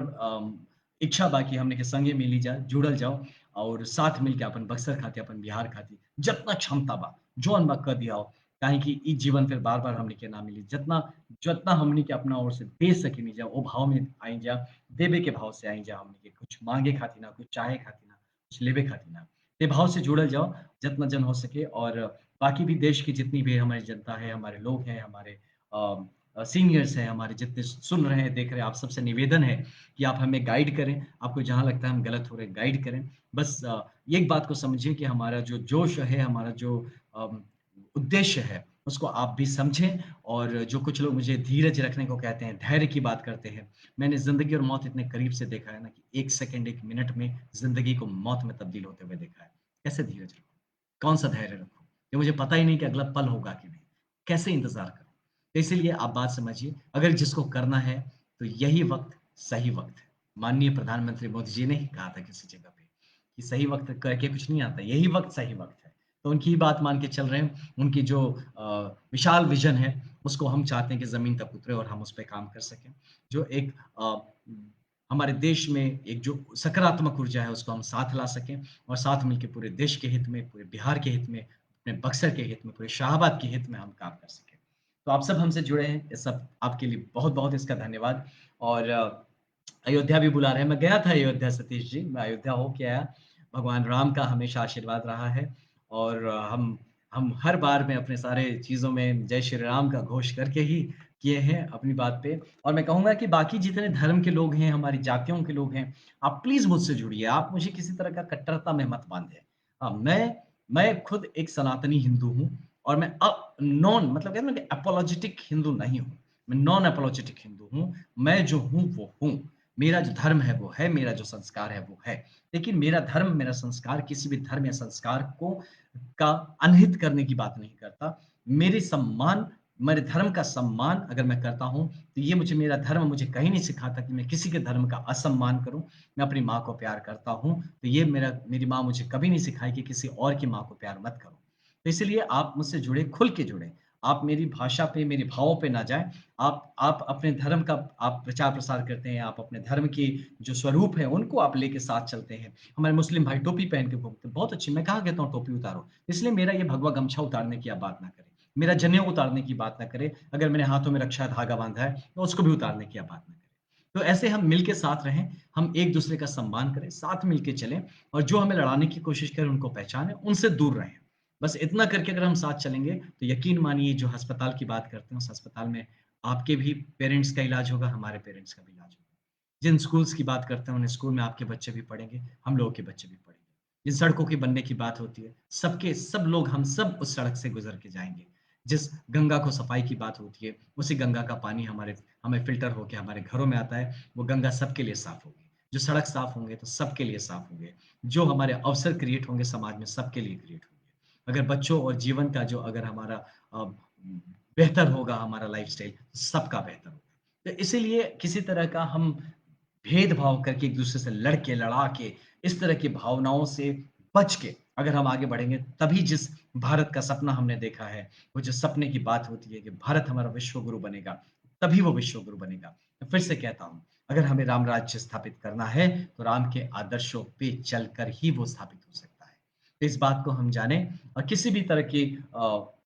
इच्छा बा कि हमनी के संगे मिली जा, जुड़ल जाओ और साथ मिल के अपन बक्सर खातिर, अपन बिहार खातिर जितना क्षमता बा, जौन बा कर दियाओ। काहे कि ई जीवन फिर बार-बार हमनी के ना मिली। जितना जितना हमनी के अपना ओर से दे सकेनी जा, ओ भाव में आई जा, देवे के भाव से आई जा हमनी के। कुछ माँगे खातिर ना, कुछ चाहे खातिर ना, कुछ लेवे खातिर ना। ते भाव से जुड़ल जाओ, जितना जन हो सके और बाकी भी देश की जितनी भी हमारी जनता है, हमारे लोग हैं, हमारे सीनियर्स हैं, हमारे जितने सुन रहे हैं, देख रहे हैं, आप सबसे निवेदन है कि आप हमें गाइड करें, आपको जहाँ लगता है हम गलत हो रहे हैं, गाइड करें। बस ये एक बात को समझिए कि हमारा जो जोश है, हमारा जो अम, उद्देश्य है, उसको आप भी समझें और जो कुछ लोग मुझे धीरज रखने को कहते हैं, धैर्य की बात करते हैं, मैंने ज़िंदगी और मौत इतने करीब से देखा है ना कि 1 सेकंड, 1 मिनट में ज़िंदगी को मौत में तब्दील होते हुए देखा है। कैसे धीरज रखूँ? कौन-सा धैर्य रखूँ? कि मुझे पता ही नहीं कि अगला पल होगा कि नहीं। कैसे इंतज़ार करूँ? तो इसीलिए आप बात समझिए, अगर जिसको करना है, तो यही वक़्त सही वक़्त है। माननीय प्रधानमंत्री मोदी जी ने ही कहा था किसी जगह पे, कि सही वक़्त कह के कुछ नहीं आता, यही वक़्त सही वक़्त है। तो उनकी ही बात मान के चल रहे हैं, उनकी जो विशाल विज़न है, उसको हम चाहते हैं कि ज़मीन तक उतरे और हम उस पे काम कर सकें। जो एक अ, हमारे देश में एक जो सकारात्मक ऊर्जा है, उसको हम साथ ला सकें और साथ मिलके पूरे देश के हित में, पूरे बिहार के हित में, अपने बक्सर के हित में, पूरे शाहाबाद के हित में हम काम कर सकें। तो आप सब हमसे जुड़े हैं, ये सब आपके लिए बहुत-बहुत इसका धन्यवाद और अयोध्या भी बुला रहे हैं। मैं गया था अयोध्या सतीश जी, मैं अयोध्या होके आया। भगवान राम का हमेशा आशीर्वाद रहा है और हम हर बार में अपने सारे चीज़ों में जय श्री राम का घोष करके ही किए हैं अपनी बात पे और मैं कहूँगा कि बाकी जितने धर्म के लोग हैं, हमारी जातियों के लोग हैं, आप प्लीज़ मुझसे जुड़िए। आप मुझे किसी तरह का कट्टरता में मत बाँधें। मैं खुद एक सनातनी हिंदू हूँ और मैं नॉन मतलब कहते हैं ना कि एपोलोजेटिक हिंदू नहीं हूँ। मैं नॉन एपोलोजेटिक हिंदू हूँ। मैं जो हूँ, वो हूँ। मेरा जो धर्म है वो है, मेरा जो संस्कार है वो है। लेकिन मेरा धर्म, मेरा संस्कार किसी भी धर्म या संस्कार को का अनहित करने की बात नहीं करता। मेरे सम्मान मेरे धर्म का सम्मान अगर मैं करता हूँ, तो ये मुझे मेरा धर्म मुझे कहीं नहीं सिखाता कि मैं किसी के धर्म का असम्मान करूँ। मैं अपनी माँ को प्यार करता हूँ, तो ये मेरी माँ मुझे कभी नहीं सिखाई कि किसी और की माँ को प्यार मत करो। तो इसलिए आप मुझसे जुड़े, खुल के जुड़ें। आप मेरी भाषा पे, मेरे भावों पे ना जाएँ। आप अपने धर्म का आप प्रचार-प्रसार करते हैं, आप अपने धर्म की जो स्वरूप है, उनको आप लेके साथ चलते हैं। हमारे मुस्लिम भाई टोपी पहन के घूमते हैं, बहुत अच्छी मैं कहाँ कहता हूँ टोपी उतारो। इसलिए मेरा ये भगवा गमछा उतारने की आप बात ना करें। मेरा जनेऊ उतारने की बात ना करें। अगर मैंने हाथों में रक्षा धागा बाँधा है, तो उसको भी उतारने की आप बात ना करें। तो ऐसे हम मिल के साथ रहें, हम एक-दूसरे का सम्मान करें, साथ मिल के चलें और जो हमें लड़ाने की कोशिश करें, उनको पहचानें, उनसे दूर रहें। बस इतना करके अगर हम साथ चलेंगे, तो यकीन मानिए जो अस्पताल की बात करते हैं, उस अस्पताल में आपके भी पेरेंट्स का इलाज होगा, हमारे पेरेंट्स का भी इलाज होगा। जिन स्कूल्स की बात करते हैं, उन स्कूल में आपके बच्चे भी पढ़ेंगे, हम लोगों के बच्चे भी पढ़ेंगे। जिन सड़कों के बनने की बात होती है, सबके सब लोग हम सब उस सड़क से गुज़र के जाएँगे। जिस गंगा को सफाई की बात होती है, उसी गंगा का पानी हमें फ़िल्टर होके हमारे घरों में आता है, वो गंगा सबके लिए साफ़ होगी। जो सड़क साफ़ होंगे, तो सबके लिए साफ़ होंगे। जो हमारे अवसर क्रिएट होंगे समाज में, सबके लिए क्रिएट होंगे। अगर बच्चों और जीवन का जो अगर हमारा बेहतर होगा हमारा लाइफ़स्टाइल, सबका बेहतर होगा। तो इसीलिए किसी तरह का हम भेदभाव करके एक-दूसरे से लड़ के, लड़ा के, इस तरह की भावनाओं से बच के अगर हम आगे बढ़ेंगे, तभी जिस भारत का सपना हमने देखा है, वो जो सपने की बात होती है कि भारत हमारा विश्व गुरु बनेगा, तभी वो विश्व गुरु बनेगा। मैं फिर से कहता हूँ, अगर हमें राम राज्य स्थापित करना है, तो राम के आदर्शों पे चलकर ही वो स्थापित हो सकता है। तो इस बात को हम जानें और किसी भी तरह की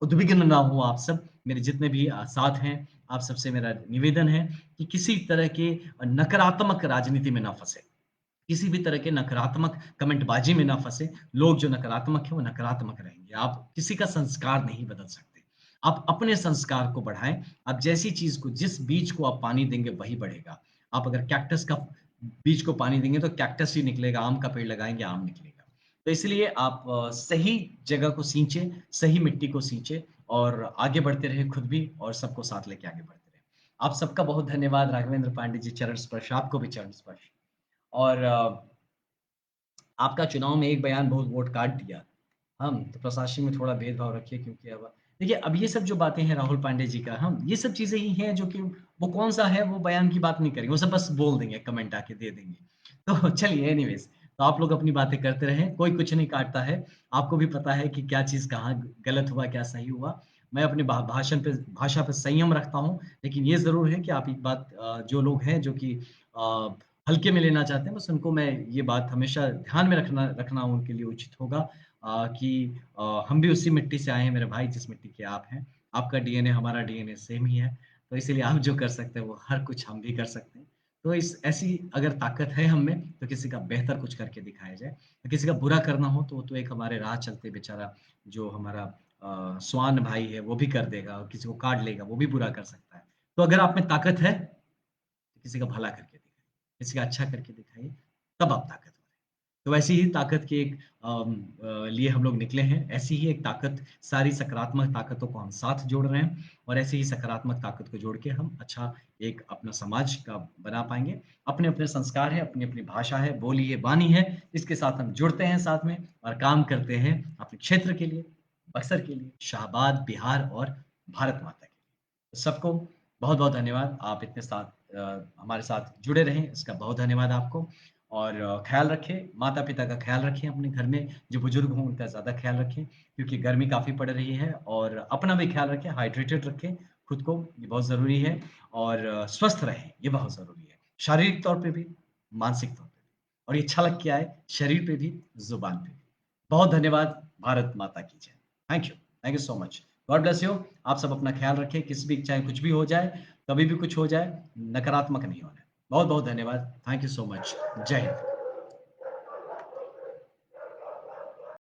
उद्विग्न ना हो आप सब, मेरे जितने भी साथ हैं, आप सबसे मेरा निवेदन है कि किसी तरह के नकारात्मक राजनीति में ना फँसे। किसी भी तरह के नकारात्मक कमेंटबाजी में ना फँसे। लोग जो नकारात्मक हैं, वो नकारात्मक रहेंगे। आप किसी का संस्कार नहीं बदल सकते। आप अपने संस्कार को बढ़ाएँ। आप जैसी चीज़ को जिस बीज को आप पानी देंगे, वही बढ़ेगा। आप अगर कैक्टस का बीज को पानी देंगे, तो कैक्टस ही निकलेगा, आम का पेड़ लगाएँगे, आम निकलेगा। तो इसलिए आप सही जगह को सींचें, सही मिट्टी को सींचें और आगे बढ़ते रहें खुद भी और सबको साथ लेके आगे बढ़ते रहें। आप सबका बहुत धन्यवाद राघवेंद्र पांडे जी, चरण स्पर्श, आपको भी चरण स्पर्श। और आपका चुनाव में एक बयान बहुत वोट काट दिया। हम तो प्रशासन में थोड़ा भेदभाव रखिए क्योंकि अब देखिए अब ये सब जो बातें हैं राहुल पांडे जी का हम ये सब चीज़ें ही हैं जो कि वो कौन-सा है वो बयान की बात नहीं करेंगे, वो सब बस बोल देंगे, कमेंट आके दे देंगे। तो चलिए एनीवेज़ तो आप लोग अपनी बातें करते रहें, कोई कुछ नहीं काटता है। आपको भी पता है कि क्या चीज़ कहाँ गलत हुआ, क्या सही हुआ। मैं अपने भाषा पे संयम रखता हूँ, लेकिन ये ज़रूर है कि आप एक बात जो लोग हैं जो कि अ, हल्के में लेना चाहते हैं, बस उनको मैं ये बात हमेशा ध्यान में रखना रखना उनके लिए उचित होगा कि हम भी उसी मिट्टी से आए हैं मेरे भाई जिस मिट्टी के आप हैं। आपका डीएनए हमारा डीएनए सेम ही है। तो इसीलिए आप जो कर सकते हैं वो हर कुछ हम भी कर सकते हैं। तो इस ऐसी अगर ताकत है हम में तो किसी का बेहतर कुछ करके दिखाया जाए। किसी का बुरा करना हो तो वो तो एक हमारे राह चलते बेचारा जो हमारा स्वान भाई है वो भी कर देगा और किसी को काट लेगा वो भी बुरा कर सकता है। तो अगर आप में ताकत है, तो किसी का भला करके दिखाइए, किसी का अच्छा करके दिखाइए, तब आप ताकतवर हैं। तो वैसे ही ताकत के एक लिए हम लोग निकले हैं, ऐसी ही एक ताकत, सारी सकारात्मक ताकतों को हम साथ जोड़ रहे हैं और ऐसे ही सकारात्मक ताकत को जोड़ के हम अच्छा एक अपना समाज का बना पाएँगे। अपने-अपने संस्कार हैं, अपनी-अपनी भाषा है, बोली है, वाणी है, इसके साथ हम जुड़ते हैं साथ में और काम करते हैं अपने क्षेत्र के लिए, बक्सर के लिए, शाहाबाद, बिहार और भारत माता के लिए। सबको बहुत-बहुत धन्यवाद। आप इतने साथ हमारे साथ जुड़े रहें, इसका बहुत धन्यवाद आपको और ख़्याल रखें, माता-पिता का ख़्याल रखें अपने घर में, जो बुज़ुर्ग हों उनका ज़्यादा ख़्याल रखें क्योंकि गर्मी काफ़ी पड़ रही है और अपना भी ख़्याल रखें, हाइड्रेटेड रखें खुद को, ये बहुत ज़रूरी है और स्वस्थ रहें, ये बहुत ज़रूरी है। शारीरिक तौर पे भी, मानसिक तौर पे भी और ये छलक के आए शरीर पे भी, ज़ुबान पे भी। बहुत धन्यवाद, भारत माता की जय। Thank you so much. God bless you. आप सब अपना ख़्याल रखें, किसी भी चाहे कुछ भी हो जाए, कभी भी कुछ हो जाए, नकारात्मक नहीं होना है। बहुत-बहुत धन्यवाद। Thank you so much. जय हिंद।